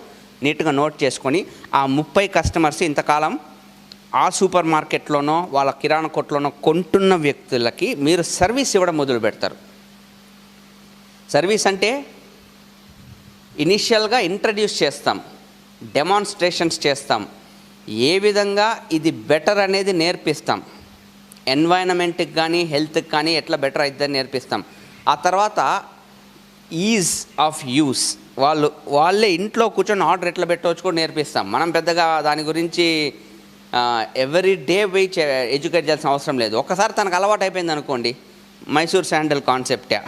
నీట్గా నోట్ చేసుకొని ఆ 30 కస్టమర్స్ ఇంతకాలం ఆ సూపర్ మార్కెట్లోనో వాళ్ళ కిరాణా కొట్లోనో కొంటున్న వ్యక్తులకి మీరు సర్వీస్ ఇవ్వడం మొదలు పెడతారు. సర్వీస్ అంటే ఇనిషియల్గా ఇంట్రడ్యూస్ చేస్తాం, డెమాన్స్ట్రేషన్స్ చేస్తాం, ఏ విధంగా ఇది బెటర్ అనేది నేర్పిస్తాం. ఎన్వైరన్మెంట్కి కానీ హెల్త్కి కానీ ఎట్లా బెటర్ అవుతుందని నేర్పిస్తాం. ఆ తర్వాత ఈజ్ ఆఫ్ యూస్, వాళ్ళే ఇంట్లో కూర్చొని ఆర్డర్ ఎట్లా పెట్టవచ్చు కూడా నేర్పిస్తాం. మనం పెద్దగా దాని గురించి ఎవ్రీ డే పోయి ఎడ్యుకేట్ చేయాల్సిన అవసరం లేదు. ఒకసారి తనకు అలవాటు అయిపోయింది అనుకోండి, మైసూర్ శాండల్ కాన్సెప్టే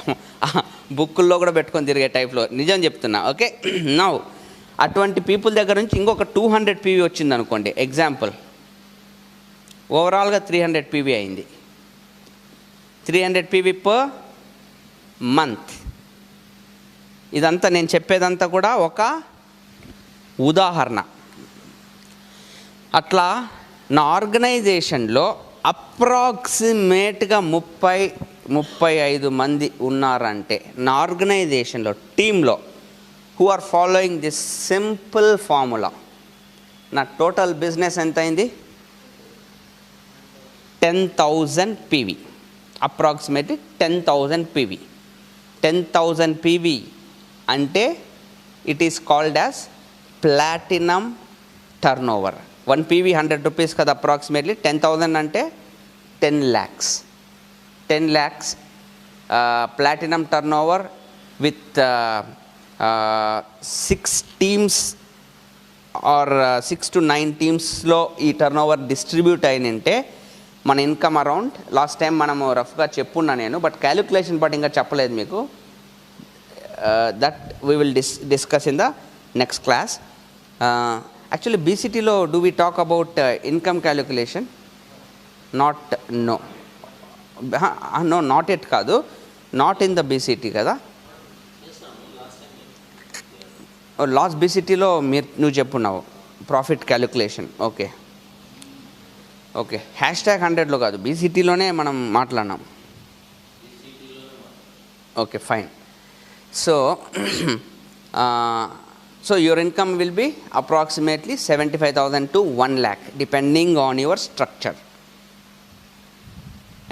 బుక్కుల్లో కూడా పెట్టుకొని తిరిగే టైప్లో, నిజం చెప్తున్నా. ఓకే, నౌ అటువంటి పీపుల్ దగ్గర నుంచి ఇంకొక 200 PV వచ్చింది అనుకోండి, ఎగ్జాంపుల్. ఓవరాల్గా 300 PV అయింది. 300 PV పర్ మంత్. ఇదంతా నేను చెప్పేదంతా కూడా ఒక ఉదాహరణ. అట్లా నా ఆర్గనైజేషన్లో అప్రాక్సిమేట్గా 30-35 మంది ఉన్నారంటే నా ఆర్గనైజేషన్లో టీంలో who are following this simple formula, నా టోటల్ బిజినెస్ ఎంత అయింది? 10,000 PV, అప్రాక్సిమేట్లీ 10,000 PV. 10,000 PV అంటే it is called as platinum turnover. 1 PV 100 rupees కదా అప్రాక్సిమేట్లీ. 10,000 అంటే 10 lakhs. 10 lakhs platinum turnover with 6 teams or 6 to 9 teamsలో ఈ turn over distribute అయినంటే మన income around, last time మనము రఫ్గా చెప్పున్నా నేను, బట్ క్యాలిక్యులేషన్ బట్ ఇంకా చెప్పలేదు మీకు. That we will discuss in the next class. Actually బీసీటీలో do we talk about income calculation? No, not at కాదు, నాట్ ఇన్ ద బీసీటీ కదా. లాస్ట్ బీసీటీలో నువ్వు చెప్పున్నావు ప్రాఫిట్ క్యాలిక్యులేషన్. ఓకే, #100లో కాదు, బీసీటీలోనే మనం మాట్లాడినాం. Okay, fine. So your income will be approximately 75,000 to 1 lakh depending on your structure.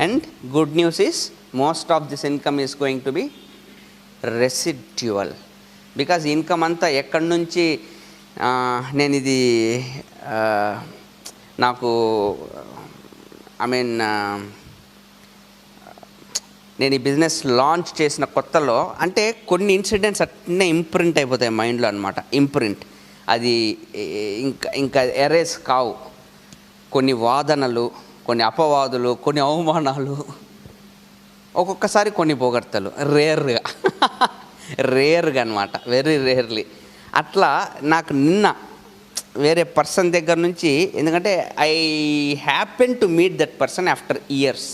And good news is most of this income is going to be residual, because income అంతా ఎక్కడి నుంచి నేను ఇది నాకు నేను ఈ బిజినెస్ లాంచ్ చేసిన కొత్తలో అంటే కొన్ని ఇన్సిడెంట్స్ అట్నే ఇంప్రింట్ అయిపోతాయి మైండ్లో అనమాట. ఇంప్రింట్ అది ఇంకా ఎరేస్ కావు. కొన్ని వాదనలు, కొన్ని అపవాదులు, కొన్ని అవమానాలు, ఒక్కొక్కసారి కొన్ని పొగడ్తలు, రేర్గా అనమాట, వెరీ రేర్లీ. అట్లా నాకు నిన్న వేరే పర్సన్ దగ్గర నుంచి, ఎందుకంటే I happen to meet that person after years.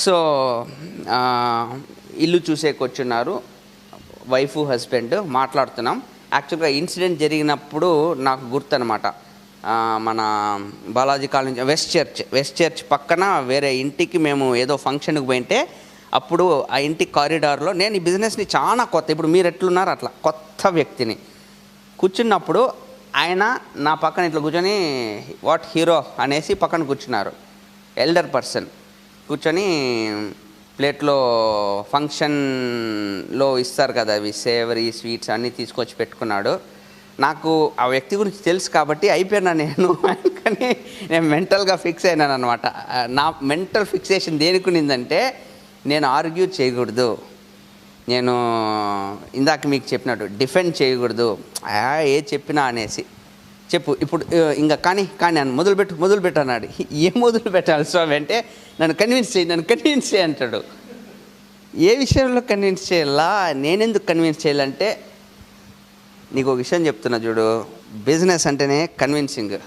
So ఇల్లు చూసేకొచ్చున్నారు, వైఫ్ హస్బెండ్ మాట్లాడుతున్నాం. యాక్చువల్గా ఇన్సిడెంట్ జరిగినప్పుడు నాకు గుర్తు అనమాట, మన బాలాజీ కాలనీ వెస్ట్ చర్చ్ పక్కన వేరే ఇంటికి మేము ఏదో ఫంక్షన్కి పోయింటే, అప్పుడు ఆ ఇంటి కారిడార్లో నేను ఈ బిజినెస్ని చాలా కొత్త, ఇప్పుడు మీరు ఎట్లున్నారు అట్లా కొత్త వ్యక్తిని కూర్చున్నప్పుడు ఆయన నా పక్కన ఇట్లా కూర్చొని వాట్ హీరో అనేసి పక్కన కూర్చున్నారు. ఎల్డర్ పర్సన్ కూర్చొని ప్లేట్లో ఫంక్షన్లో ఇస్తారు కదా అవి సేవరీ స్వీట్స్ అన్నీ తీసుకొచ్చి పెట్టుకున్నాడు. నాకు ఆ వ్యక్తి గురించి తెలుసు కాబట్టి అయిపోయినా నేను, కానీ నేను మెంటల్గా ఫిక్స్ అయినాను అనమాట. నా మెంటల్ ఫిక్సేషన్ దేనికి ఉన్నిందంటే, నేను ఆర్గ్యూ చేయకూడదు, నేను ఇందాక మీకు చెప్పినట్టు డిఫెండ్ చేయకూడదు, ఏ చెప్పినా అనేసి చెప్పు ఇప్పుడు ఇంకా కానీ అని మొదలుపెట్టు అన్నాడు. ఏం మొదలు పెట్టాలి స్వామి అంటే, నన్ను కన్విన్స్ చేయి అంటాడు. ఏ విషయంలో కన్విన్స్ చేయాలా, నేనెందుకు కన్విన్స్ చేయాలంటే, నీకు ఒక విషయం చెప్తున్నా చూడు, బిజినెస్ అంటేనే కన్విన్సింగ్.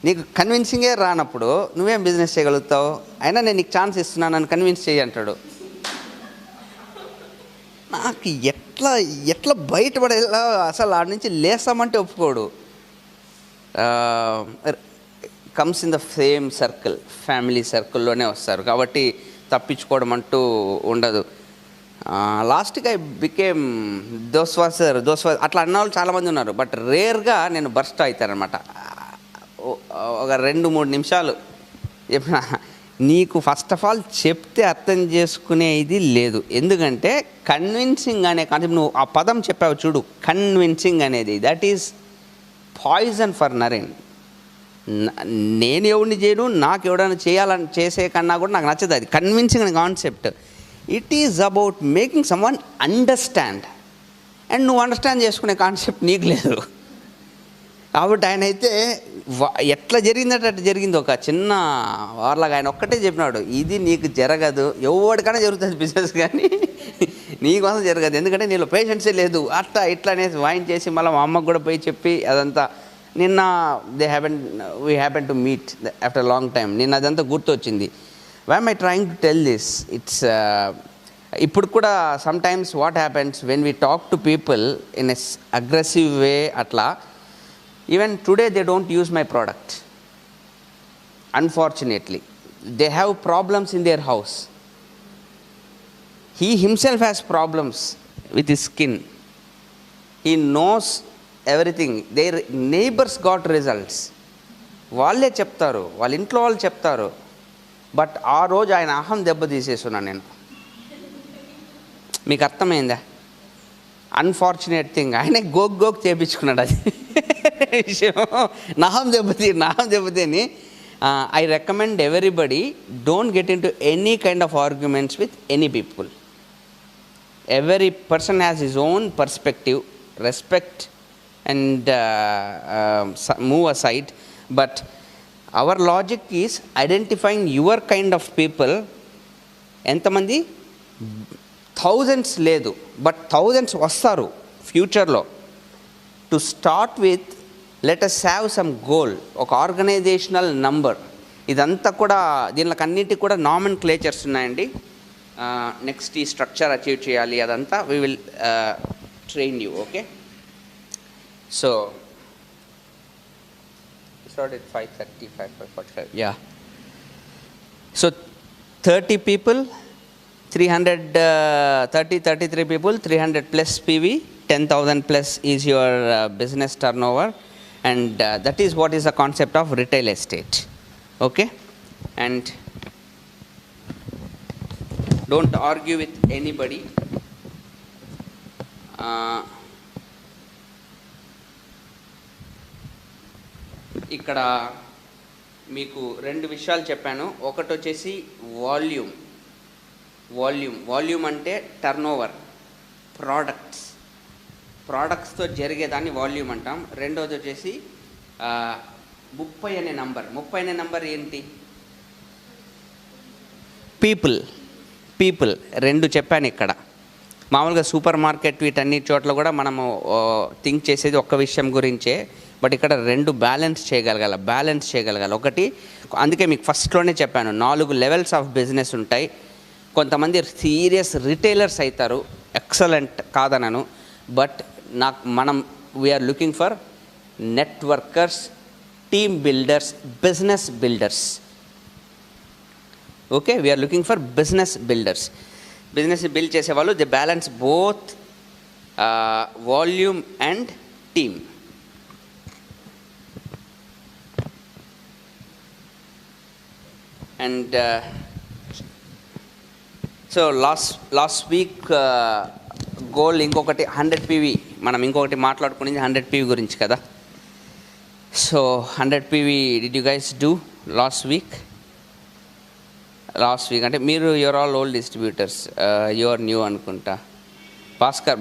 నీకు కన్విన్సింగే రానప్పుడు నువ్వేం బిజినెస్ చేయగలుగుతావు? అయినా నేను నీకు ఛాన్స్ ఇస్తున్నాను, నన్ను కన్విన్స్ చేయి అంటాడు. నాకు ఎట్లా బయటపడేలా, అసలు ఆడ నుంచి లేసామంటే ఒప్పుకోడు. Comes in the same circle, family సర్కిల్లోనే వస్తారు కాబట్టి తప్పించుకోవడం అంటూ ఉండదు. లాస్ట్గా ఐ బికేమ్ దోస్ వాస్ అట్లా అన్న వాళ్ళు చాలామంది ఉన్నారు, బట్ రేర్గా నేను బర్స్ట్ అవుతానమాట. ఒక 2-3 నిమిషాలు చెప్పిన, నీకు ఫస్ట్ ఆఫ్ ఆల్ చెప్తే అర్థం చేసుకునే ఇది లేదు. ఎందుకంటే కన్విన్సింగ్ అనే కాన్సెప్ట్, నువ్వు ఆ పదం చెప్పావు చూడు, కన్విన్సింగ్ అనేది, that is poison for Naren. నేను ఎవరిని చేయను, నాకు ఎవడైనా చేసే కన్నా కూడా నాకు నచ్చదు అది కన్విన్సింగ్ అనే concept. It is about making some one understand, and నువ్వు అండర్స్టాండ్ చేసుకునే కాన్సెప్ట్ నీకు లేదు. కాబట్టి ఆయన అయితే ఎట్లా జరిగిందంటే అట్లా జరిగింది. ఒక చిన్న వార్లాగా ఆయన ఒక్కటే చెప్పినాడు, ఇది నీకు జరగదు, ఎవరికైనా జరుగుతుంది బిజినెస్, కానీ నీకోసం జరగదు, ఎందుకంటే నీలో పేషెన్సే లేదు, అట్లా ఇట్లా అనేసి వాయించేసి మళ్ళీ మా అమ్మకు కూడా పోయి చెప్పి అదంతా. నిన్న we happen to meet after long time. నిన్న అదంతా గుర్తొచ్చింది. Why am I trying to tell this? It's ఇప్పుడు కూడా sometimes what happens when we talk to people in a aggressive way, అట్లా even today they don't use my product. unfortunately. They have problems in their house. He himself has problems with his skin. He knows everything. Their neighbors got results. వాళ్ళే చెప్తారు, వాళ్ళ ఇంట్లో వాళ్ళు చెప్తారు. But ఆ రోజు ఆయన అహం దెబ్బ తీసేస్తున్నాను నేను. మీకు అర్థమైందా? అన్ఫార్చునేట్ థింగ్, ఆయన గోక్ చేయించుకున్నాడు. అది విషయం. నహం దెబ్బతిని I recommend everybody, don't get into any kind of arguments with any people. Every person has his own perspective. Respect and move aside. But our logic is identifying your kind of people. ఎంతమంది? Thousands లేదు, but thousands వస్తారు ఫ్యూచర్లో. To start with let us have some goal, ఒక organisational number. ఇదంతా కూడా దీనికి అన్నిటికి కూడా నామెన్క్లేచర్స్ ఉన్నాయండి. నెక్స్ట్ ఈ స్ట్రక్చర్ అచీవ్ చేయాలి, అదంతా we will train you. Okay, so started 5:30, 5:45. Yeah, so 30 people, 33 people, 300 plus PV, 10,000 plus is your business turnover, and that is what is the concept of retail estate. Okay, and don't argue with anybody. ఇక్కడ మీకు రెండు విషయాలు చెప్పాను. ఒకటి వచ్చేసి volume అంటే turnover, ప్రోడక్ట్స్తో జరిగేదాన్ని volume అంటాం. రెండోది వచ్చేసి 30 అనే నంబర్. 30 అనే నంబర్ ఏంటి? పీపుల్ రెండు చెప్పాను ఇక్కడ. మామూలుగా సూపర్ మార్కెట్ వీటన్ని చోట్ల కూడా మనము థింక్ చేసేది ఒక్క విషయం గురించే, బట్ ఇక్కడ రెండు బ్యాలెన్స్ చేయగలగాలి. ఒకటి, అందుకే మీకు ఫస్ట్లోనే చెప్పాను 4 లెవెల్స్ ఆఫ్ బిజినెస్ ఉంటాయి. కొంతమంది సీరియస్ రిటైలర్స్ అవుతారు, ఎక్సలెంట్ కాదనను, బట్ మనం we're looking for networkers, team builders, business builders. Okay, we're looking for business builders. Business build చేసేవాళ్ళు the balance both volume and team. And so last week goal ఇంకొకటి 100 PV, మనం ఇంకొకటి మాట్లాడుకునేది 100 PV గురించి కదా. So 100 PV did you guys do last week అంటే మీరు your all old distributors, your new అనుకుంటా.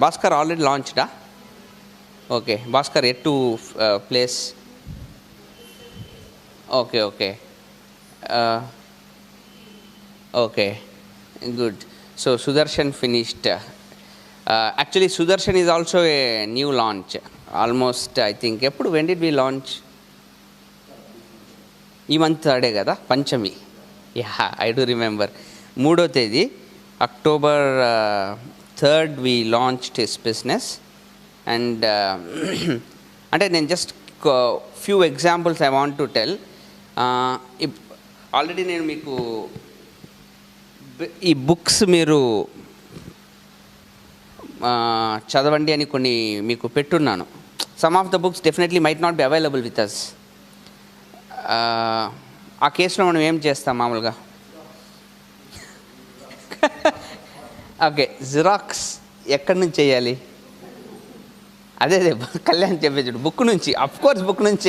భాస్కర్ ఆల్రెడీ లాంచ్డా? Okay, Bhaskar at two place. Okay good. So Sudarshan finished. Actually Sudarshan is also a new launch. Almost I think when did we launch? ఈ month 3rd కదా, పంచమి. Yeah, I do remember. 3వ తేదీ October 3rd we launched his business. And అంటే నేను just few examples I want to tell. Already నేను మీకు ఈ బుక్స్ మీరు చదవండి అని కొన్ని మీకు పెట్టున్నాను. Some of the books definitely might not be available with us. ఆ కేసులో మనం ఏం చేస్తాం మామూలుగా? ఓకే, జిరాక్స్ ఎక్కడి నుంచి చేయాలి? అదే కళ్యాణ్ చెప్పేది బుక్ నుంచి. అఫ్కోర్స్ బుక్ నుంచి,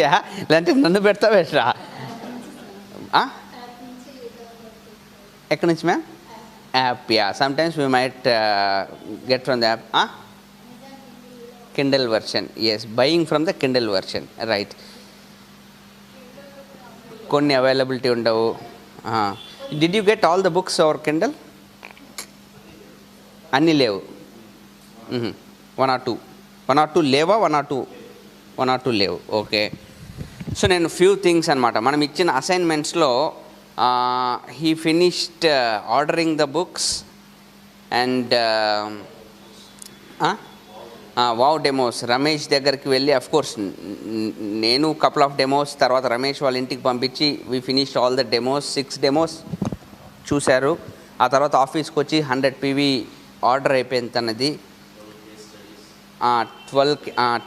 లేదంటే నన్ను పెడతా పెట్టరా? ఎక్కడి నుంచి ma'am? App. Ya, sometimes we might get from the app. Kindle version. Yes, buying from the Kindle version, right. కొన్ని అవైలబిలిటీ ఉండవు. Did you get all the books over Kindle? అన్నీ లేవు. 1 or 2 లేవా? 1 or 2 లేవు. ఓకే. సో నేను few things అనమాట, మనం ఇచ్చిన అసైన్మెంట్స్లో he finished ordering the books and wow demos, Ramesh దగ్గరికి వెళ్ళి కోర్స్ నేను కపుల్ ఆఫ్ డెమోస్, తర్వాత రమేష్ వాళ్ళ ఇంటికి పంపించి we finish all the demos, 6 demos చూశారు. ఆ తర్వాత ఆఫీస్కి వచ్చి 100 PV ఆర్డర్ అయిపోయింది తనది.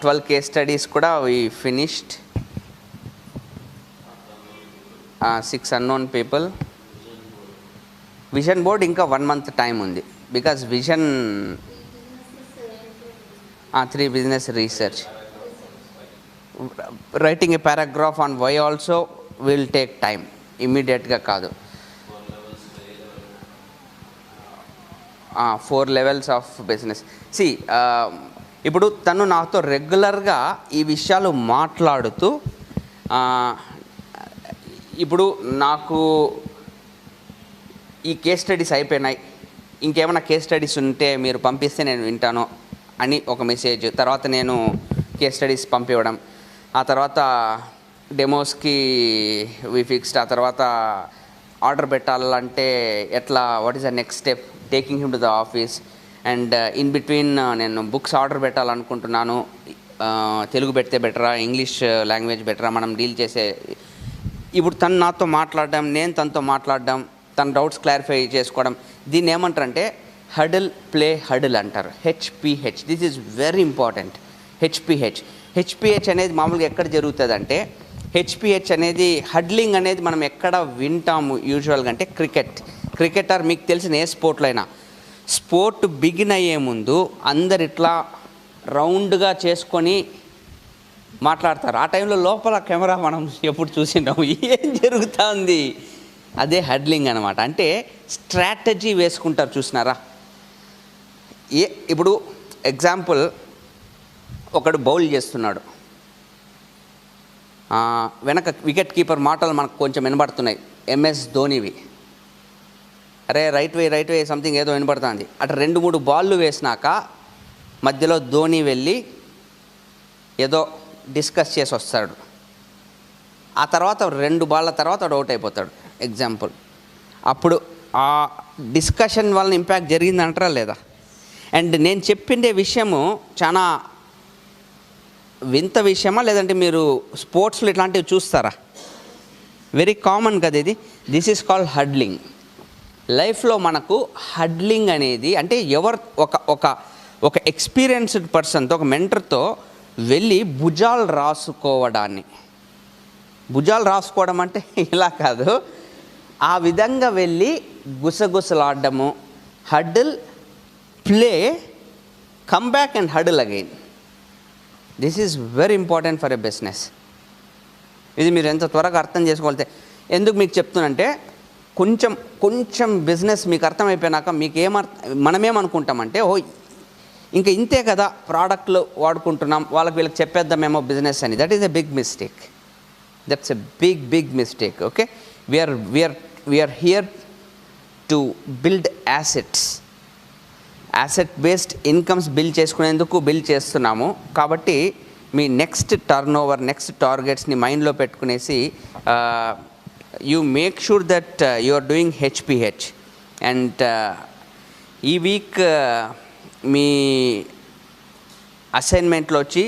12 కేస్ స్టడీస్ కూడా we finished. 6 unknown people. Vision board ఇంకా 1 month టైం ఉంది, because vision 3 business research. Writing a paragraph on why also will take time, ఇమ్మీడియట్గా కాదు. 4 levels of business. See, ఇప్పుడు తను నాతో రెగ్యులర్గా ఈ విషయాలు మాట్లాడుతూ, ఇప్పుడు నాకు ఈ కేస్ స్టడీస్ అయిపోయినాయి, ఇంకేమైనా కేస్ స్టడీస్ ఉంటే మీరు పంపిస్తే నేను వింటాను అని ఒక మెసేజ్. తర్వాత నేను కేస్ స్టడీస్ పంపివ్వడం, ఆ తర్వాత డెమోస్కి వి ఫిక్స్డ్. ఆ తర్వాత ఆర్డర్ పెట్టాలంటే ఎట్లా, what is the next step, taking him to the office. And in between నేను బుక్స్ ఆర్డర్ పెట్టాలనుకుంటున్నాను, తెలుగు పెడితే బెటరా, ఇంగ్లీష్ లాంగ్వేజ్ బెటరా, మనం డీల్ చేసే. ఇప్పుడు తను నాతో మాట్లాడడం, నేను తనతో మాట్లాడడం, తన డౌట్స్ క్లారిఫై చేసుకోవడం. దీన్ని ఏమంటారంటే హడిల్ ప్లే హడిల్ అంటారు, HPH. This is very important. హెచ్పిహెచ్ అనేది మామూలుగా ఎక్కడ జరుగుతుంది అంటే, HPH అనేది, హడ్లింగ్ అనేది మనం ఎక్కడ వింటాము యూజువల్గా అంటే క్రికెటర్ మీకు తెలిసిన ఏ స్పోర్ట్లో అయినా, స్పోర్ట్ బిగిన్ అయ్యే ముందు అందరు ఇట్లా రౌండ్గా చేసుకొని మాట్లాడతారు. ఆ టైంలో లోపల కెమెరా మనం ఎప్పుడు చూసినాము, ఏం జరుగుతుంది, అదే హడ్లింగ్ అనమాట. అంటే స్ట్రాటజీ వేసుకుంటారు, చూసినారా. ఇప్పుడు ఎగ్జాంపుల్, ఒకడు బౌల్ చేస్తున్నాడు, వెనక వికెట్ కీపర్ మాటలు మనకు కొంచెం వినబడుతున్నాయి, MS ధోనివి, అరే రైట్ వే సంథింగ్ ఏదో వినబడుతుంది. అటు 2-3 బాళ్ళు వేసినాక మధ్యలో ధోని వెళ్ళి ఏదో డిస్కస్ చేసి వస్తాడు. ఆ తర్వాత 2 బాళ్ళ తర్వాత అవుట్ అయిపోతాడు ఎగ్జాంపుల్. అప్పుడు ఆ డిస్కషన్ వలన ఇంపాక్ట్ జరిగిందంటారా లేదా? అండ్ నేను చెప్పిండే విషయము చాలా వింత విషయమా, లేదంటే మీరు స్పోర్ట్స్లో ఇట్లాంటివి చూస్తారా? వెరీ కామన్ కదా ఇది. This is called huddling. లైఫ్లో మనకు హడ్లింగ్ అనేది అంటే ఒక ఎక్స్పీరియన్స్డ్ పర్సన్తో, ఒక మెంటర్తో వెళ్ళి భుజాలు రాసుకోవడం అంటే ఇలా కాదు, ఆ విధంగా వెళ్ళి గుసగుసలాడము. Huddle, play, come back and huddle again. This is very important for a business. ఇది మీరు ఎంత త్వరగా అర్థం చేసుకోగలితే. ఎందుకు మీకు చెప్తున్నానంటే, కొంచెం బిజినెస్ మీకు అర్థమైపోయినాక మనమేమనుకుంటామంటే, ఇంకా ఇంతే కదా, ప్రోడక్ట్లు వాడుకుంటున్నాం, వీళ్ళకి చెప్పేద్దామేమో బిజినెస్ అని. That is a big mistake. That's a big mistake. Okay, we're here to build assets. Asset based incomes build చేస్తున్నాము. కాబట్టి మీ నెక్స్ట్ టర్నోవర్, నెక్స్ట్ టార్గెట్స్ని మైండ్లో పెట్టుకునేసి you make sure that you are doing HPH. And ఈ week మీ అసైన్మెంట్లో వచ్చి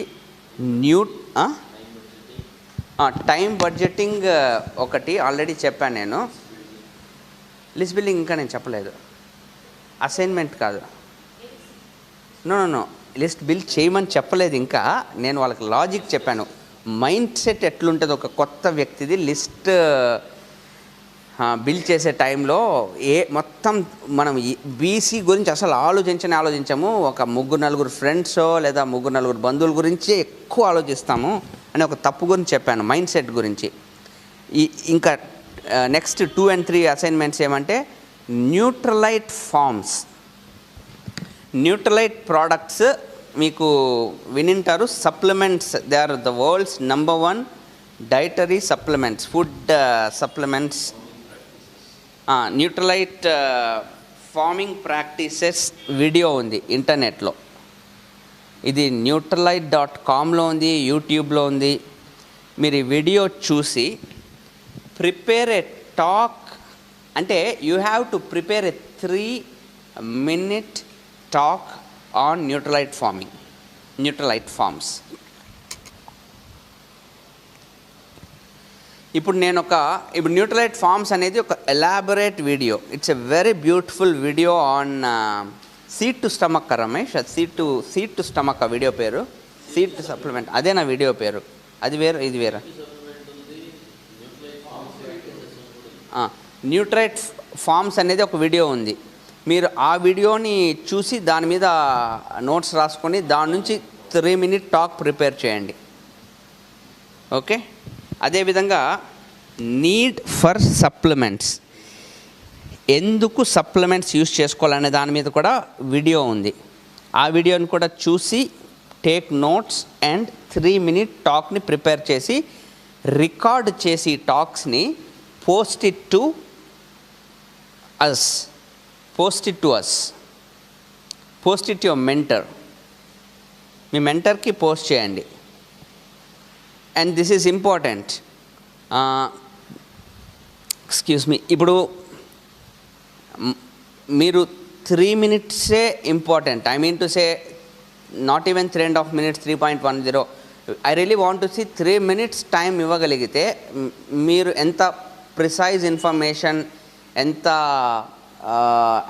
టైం బడ్జెటింగ్ ఒకటి ఆల్రెడీ చెప్పాను నేను. లిస్ట్ బిల్డింగ్ ఇంకా నేను చెప్పలేదు. అసైన్మెంట్ కాదు, నో లిస్ట్ బిల్డ్ చేయమని చెప్పలేదు ఇంకా. నేను వాళ్ళకి లాజిక్ చెప్పాను. మైండ్ సెట్ ఎట్లుంటుంది ఒక కొత్త వ్యక్తిది, లిస్ట్ బిల్డ్ చేసే టైంలో మొత్తం మనం BC గురించి అసలు ఆలోచించము. ఒక 3-4 ఫ్రెండ్సో లేదా 3-4 బంధువుల గురించి ఎక్కువ ఆలోచిస్తాము అని ఒక తప్పు గురించి చెప్పాను, మైండ్ సెట్ గురించి. ఇంకా నెక్స్ట్ 2 and 3 అసైన్మెంట్స్ ఏమంటే, న్యూట్రలైట్ ఫార్మ్స్, న్యూట్రలైట్ ప్రోడక్ట్స్ మీకు వినింటారు. Supplements, they are the world's #1 dietary supplements, food supplements. Nutrilite farming practices video ఉంది ఇంటర్నెట్లో. ఇది Nutralite.comలో ఉంది, యూట్యూబ్లో ఉంది. మీరు ఈ వీడియో చూసి ప్రిపేర్ ఏ టాక్, అంటే you have to prepare a 3-minute talk on Nutrilite farming. Nutrilite farms. ఇప్పుడు న్యూట్రలైట్ ఫార్మ్స్ అనేది ఒక elaborate video. It's a very beautiful video on seed to stomach Ramesh. Seed to stomach ఆ video పేరు. Seed to supplement అదే నా video పేరు. అది వేరు ఇది వేరా? న్యూట్రైట్ ఫార్మ్స్ అనేది ఒక వీడియో ఉంది. మీరు ఆ వీడియోని చూసి దాని మీద నోట్స్ రాసుకొని దాని నుంచి 3 minute టాక్ ప్రిపేర్ చేయండి. ఓకే. అదేవిధంగా నీడ్ ఫర్ సప్లిమెంట్స్, ఎందుకు సప్లిమెంట్స్ యూస్ చేసుకోవాలనే దాని మీద కూడా వీడియో ఉంది. ఆ వీడియోని కూడా చూసి టేక్ నోట్స్ అండ్ 3 minute టాక్ని ప్రిపేర్ చేసి రికార్డ్ చేసి టాక్స్ని post it to your mentor. మీ మెంటర్కి పోస్ట్ చేయండి. And this is important. Excuse me, ఇప్పుడు మీరు 3 minutes important. I mean to say not even 3.5 minutes, 3.10. I really want to see 3 minutes time ఇవ్వగలిగితే మీరు ఎంత ప్రిసైజ్ ఇన్ఫర్మేషన్, ఎంత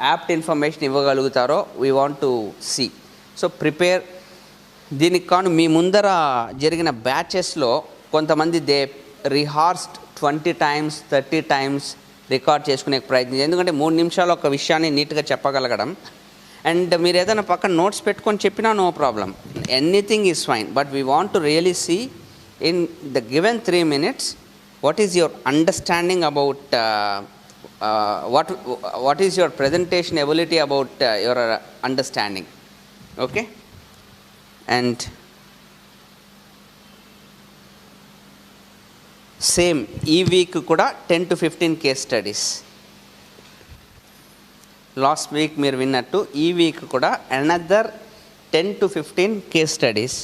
యాప్ట్ ఇన్ఫర్మేషన్ ఇవ్వగలుగుతారో we want to see. So prepare. దీనికి కాను మీ ముందర జరిగిన బ్యాచెస్లో కొంతమంది దే రిహార్స్డ్ 20 times, 30 times రికార్డ్ చేసుకునే ప్రయత్నం. ఎందుకంటే 3 నిమిషాలు ఒక విషయాన్ని నీట్గా చెప్పగలగడం. అండ్ మీరు ఏదైనా పక్కన నోట్స్ పెట్టుకొని చెప్పినా no problem, anything is fine. But we want to really see in the given 3 minutes what is your understanding about what is your presentation ability about your understanding. Okay. And same ఈ week కూడా 10 to 15 case studies. Last week మీరు విన్నట్టు ఈ week కూడా another 10 to 15 case studies.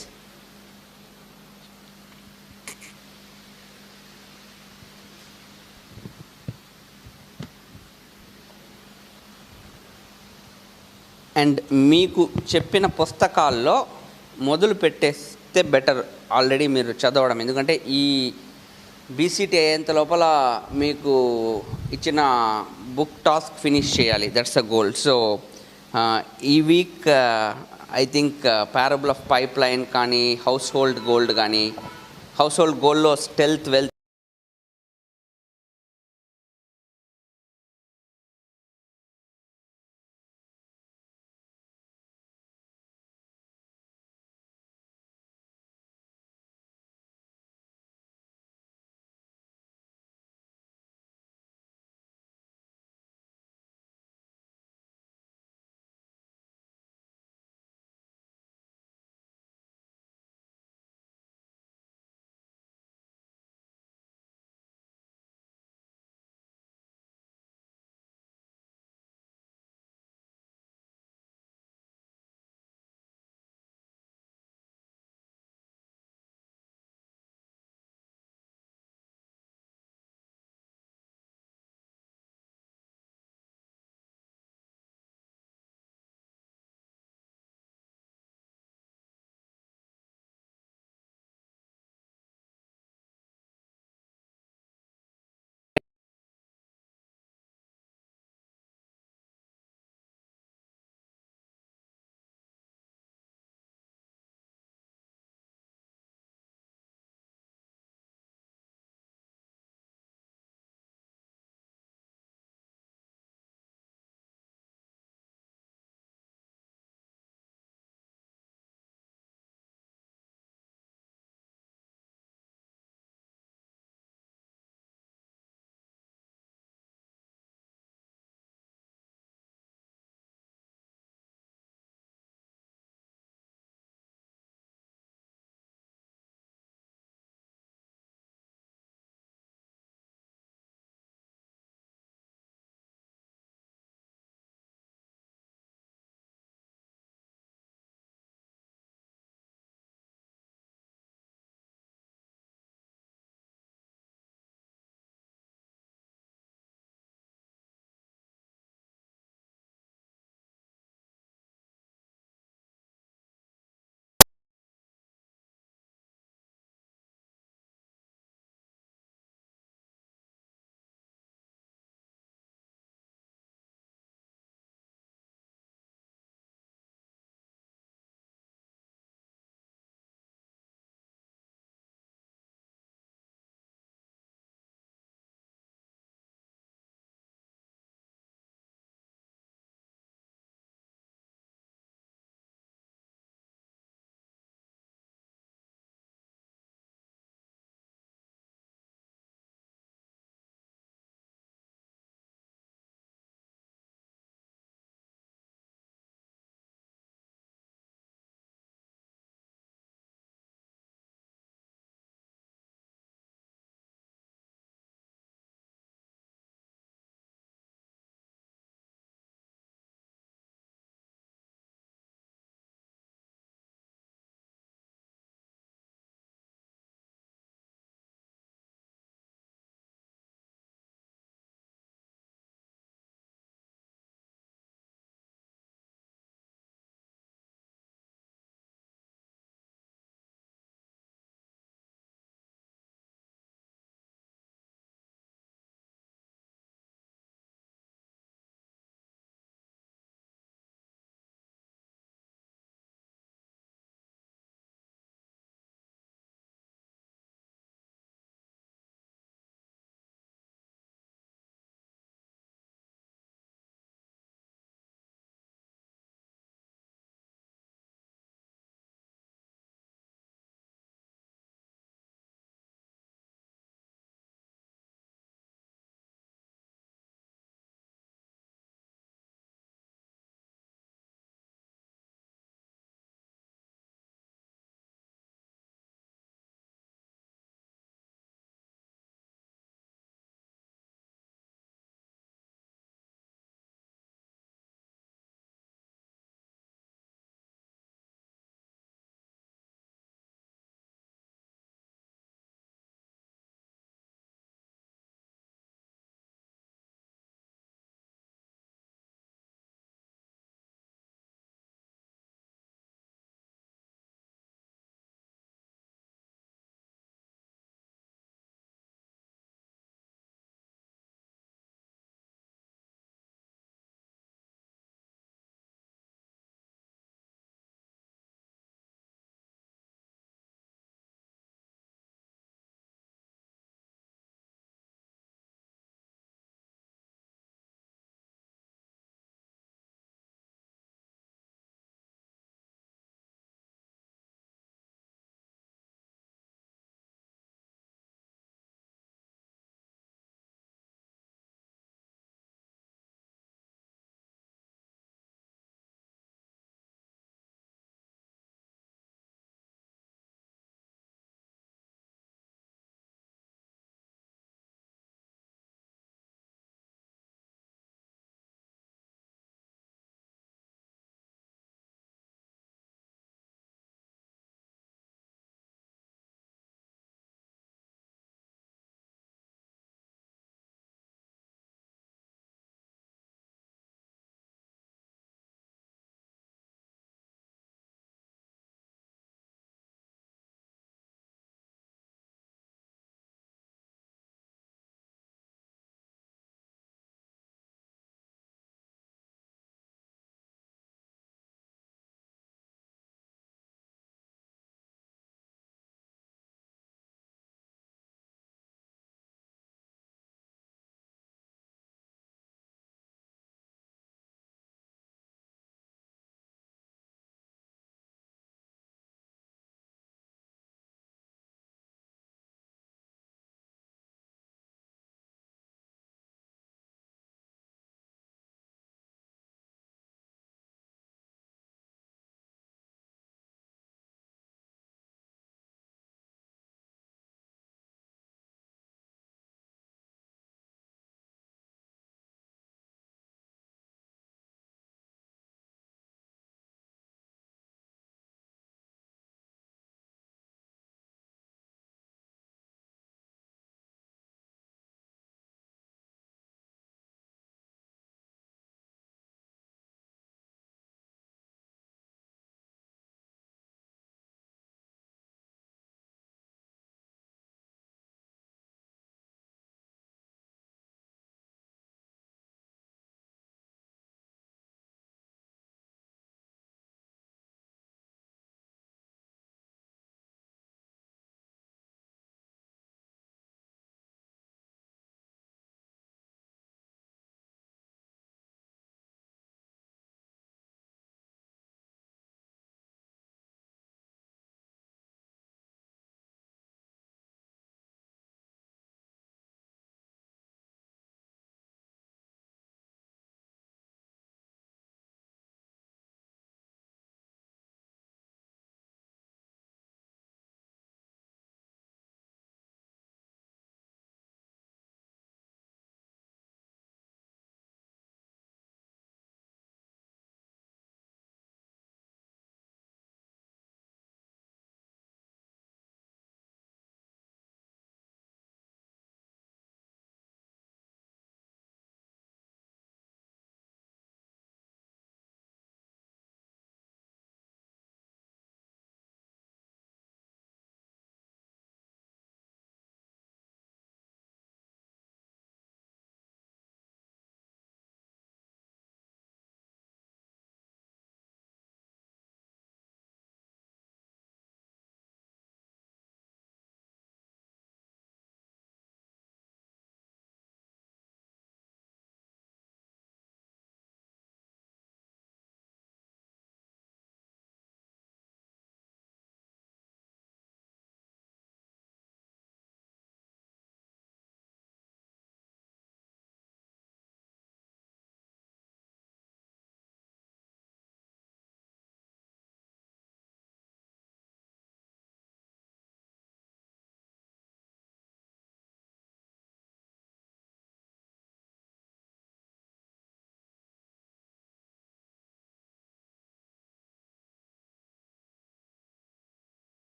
And మీకు చెప్పిన పుస్తకాల్లో మొదలు పెట్టేస్తే బెటర్, ఆల్రెడీ మీరు చదవడం. ఎందుకంటే ఈ బీసీటీ అయ్యేంత లోపల మీకు ఇచ్చిన బుక్ టాస్క్ ఫినిష్ చేయాలి. That's a goal. సో ఈ week I think parable of pipe line కానీ, హౌస్ హోల్డ్ గోల్డ్ కానీ, హౌస్ హోల్డ్ గోల్డ్లో స్టెల్త్ వెల్త్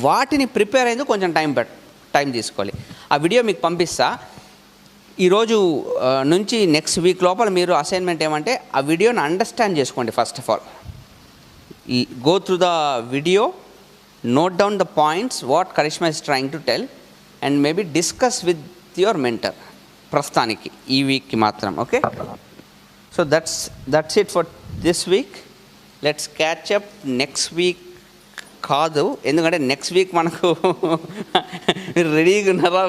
వాటిని ప్రిపేర్ అయ్యేందుకు కొంచెం టైం తీసుకోవాలి. ఆ వీడియో మీకు పంపిస్తా. ఈరోజు నుంచి నెక్స్ట్ వీక్ లోపల మీరు అసైన్మెంట్ ఏమంటే ఆ వీడియోని అండర్స్టాండ్ చేసుకోండి. First of all go through the video, note down the points what Karishma is trying to tell and maybe discuss with your mentor ప్రస్తుతానికి ఈ వీక్కి మాత్రం. Okay, so that's it for this week. Let's catch up next week. కాదు, ఎందుకంటే next week మనకు మీరు రెడీగా ఉన్నారా?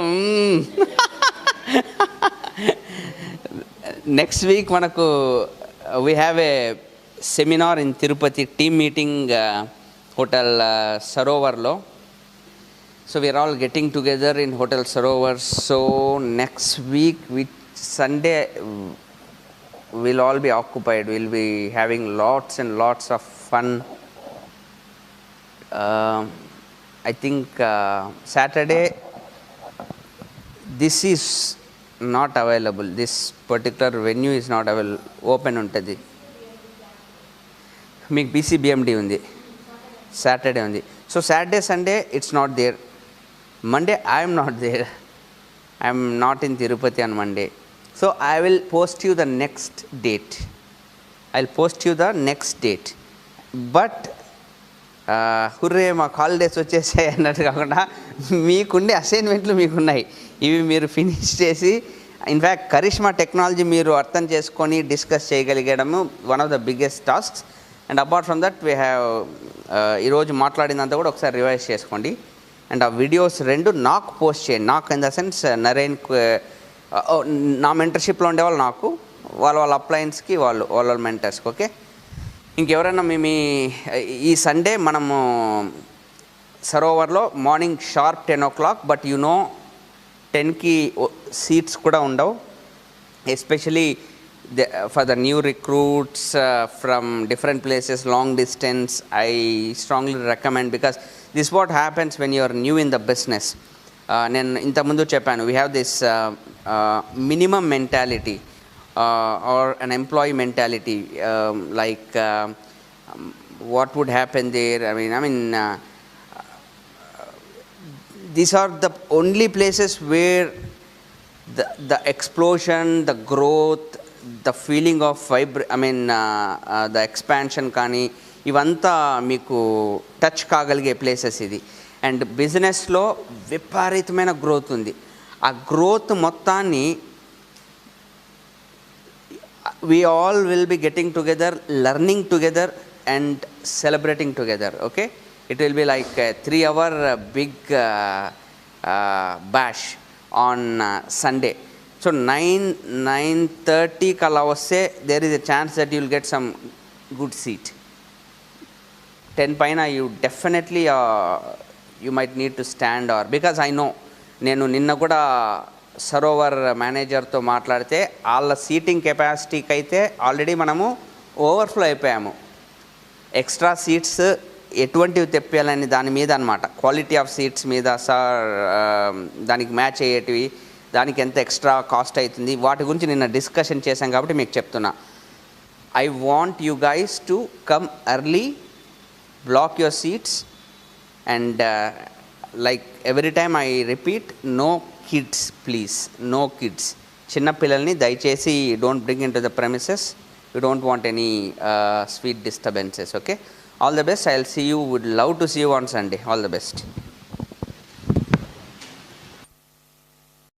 నెక్స్ట్ వీక్ మనకు we have a seminar in Tirupati, team meeting hotel సరోవర్లో. So we're all getting together in hotel Sarovar. So next week which Sunday we'll all be occupied. We'll be having lots and lots of fun. I think Saturday, this is not available. This particular venue is not available. Open untadi. Meek BCBMD undi. Saturday undi. So Saturday, Sunday, it's not there. Monday, I am not there. I am not in Tirupati on Monday. So I will post you the next date. I'll post you the next date. But hurray మాకు holidays వచ్చేసాయి అన్నట్టు కాకుండా మీకుండే అసైన్మెంట్లు మీకున్నాయి. ఇవి మీరు finish చేసి, in fact Karishma technology మీరు అర్థం చేసుకొని డిస్కస్ చేయగలిగడము one of the biggest tasks. And apart from that we have ఈరోజు మాట్లాడినంత కూడా ఒకసారి రివైజ్ చేసుకోండి. అండ్ ఆ వీడియోస్ 2 నాకు పోస్ట్ చేయండి. నాకు ఇన్ ద సెన్స్ నరేన్, నా మెంటర్షిప్లో ఉండేవాళ్ళు నాకు, వాళ్ళ అప్లయన్స్కి వాళ్ళ మెంటర్స్కి. ఓకే, ఇంకెవరైనా మీ ఈ సండే మనము సరోవర్లో మార్నింగ్ షార్ప్ 10 o'clock, బట్ 10కి సీట్స్ కూడా ఉండవు. Especially for the new recruits from different places, long distance, I strongly recommend, because this what happens when you are new in the business. నేను ఇంతకుముందు చెప్పాను, we have this minimum mentality or an employee mentality, like what would happen there. I mean these are the only places where the explosion, the growth, the feeling of the expansion కానీ ఇవంతా మీకు touch కాగలిగే places ఇది. And బిజినెస్లో విపరీతమైన growth ఉంది. ఆ growth మొత్తాన్ని we all will be getting together, learning together and celebrating together. Okay, it will be like a 3-hour big bash on Sunday. So 9:30 kala vaste, there is a chance that you will get some good seat. 10 paina you definitely you might need to stand, or because I know nenu ninna kuda Sarovar మేనేజర్తో మాట్లాడితే వాళ్ళ seating కెపాసిటీకి అయితే already మనము overflow అయిపోయాము. Extra seats ఎటువంటివి తెప్పాలని దాని మీద అనమాట, క్వాలిటీ ఆఫ్ సీట్స్ మీద, సార్ దానికి మ్యాచ్ అయ్యేటివి, దానికి ఎంత ఎక్స్ట్రా కాస్ట్ అవుతుంది, వాటి గురించి నిన్న డిస్కషన్ చేశాం కాబట్టి మీకు చెప్తున్నా. I want you guys to come early, block your seats, and like every time I repeat, no kids please, no kids. చిన్న పిల్లల్ని దయచేసి don't bring into the premises. You don't want any sweet disturbances. Okay, all the best. I will see you, would love to see you on Sunday. All the best.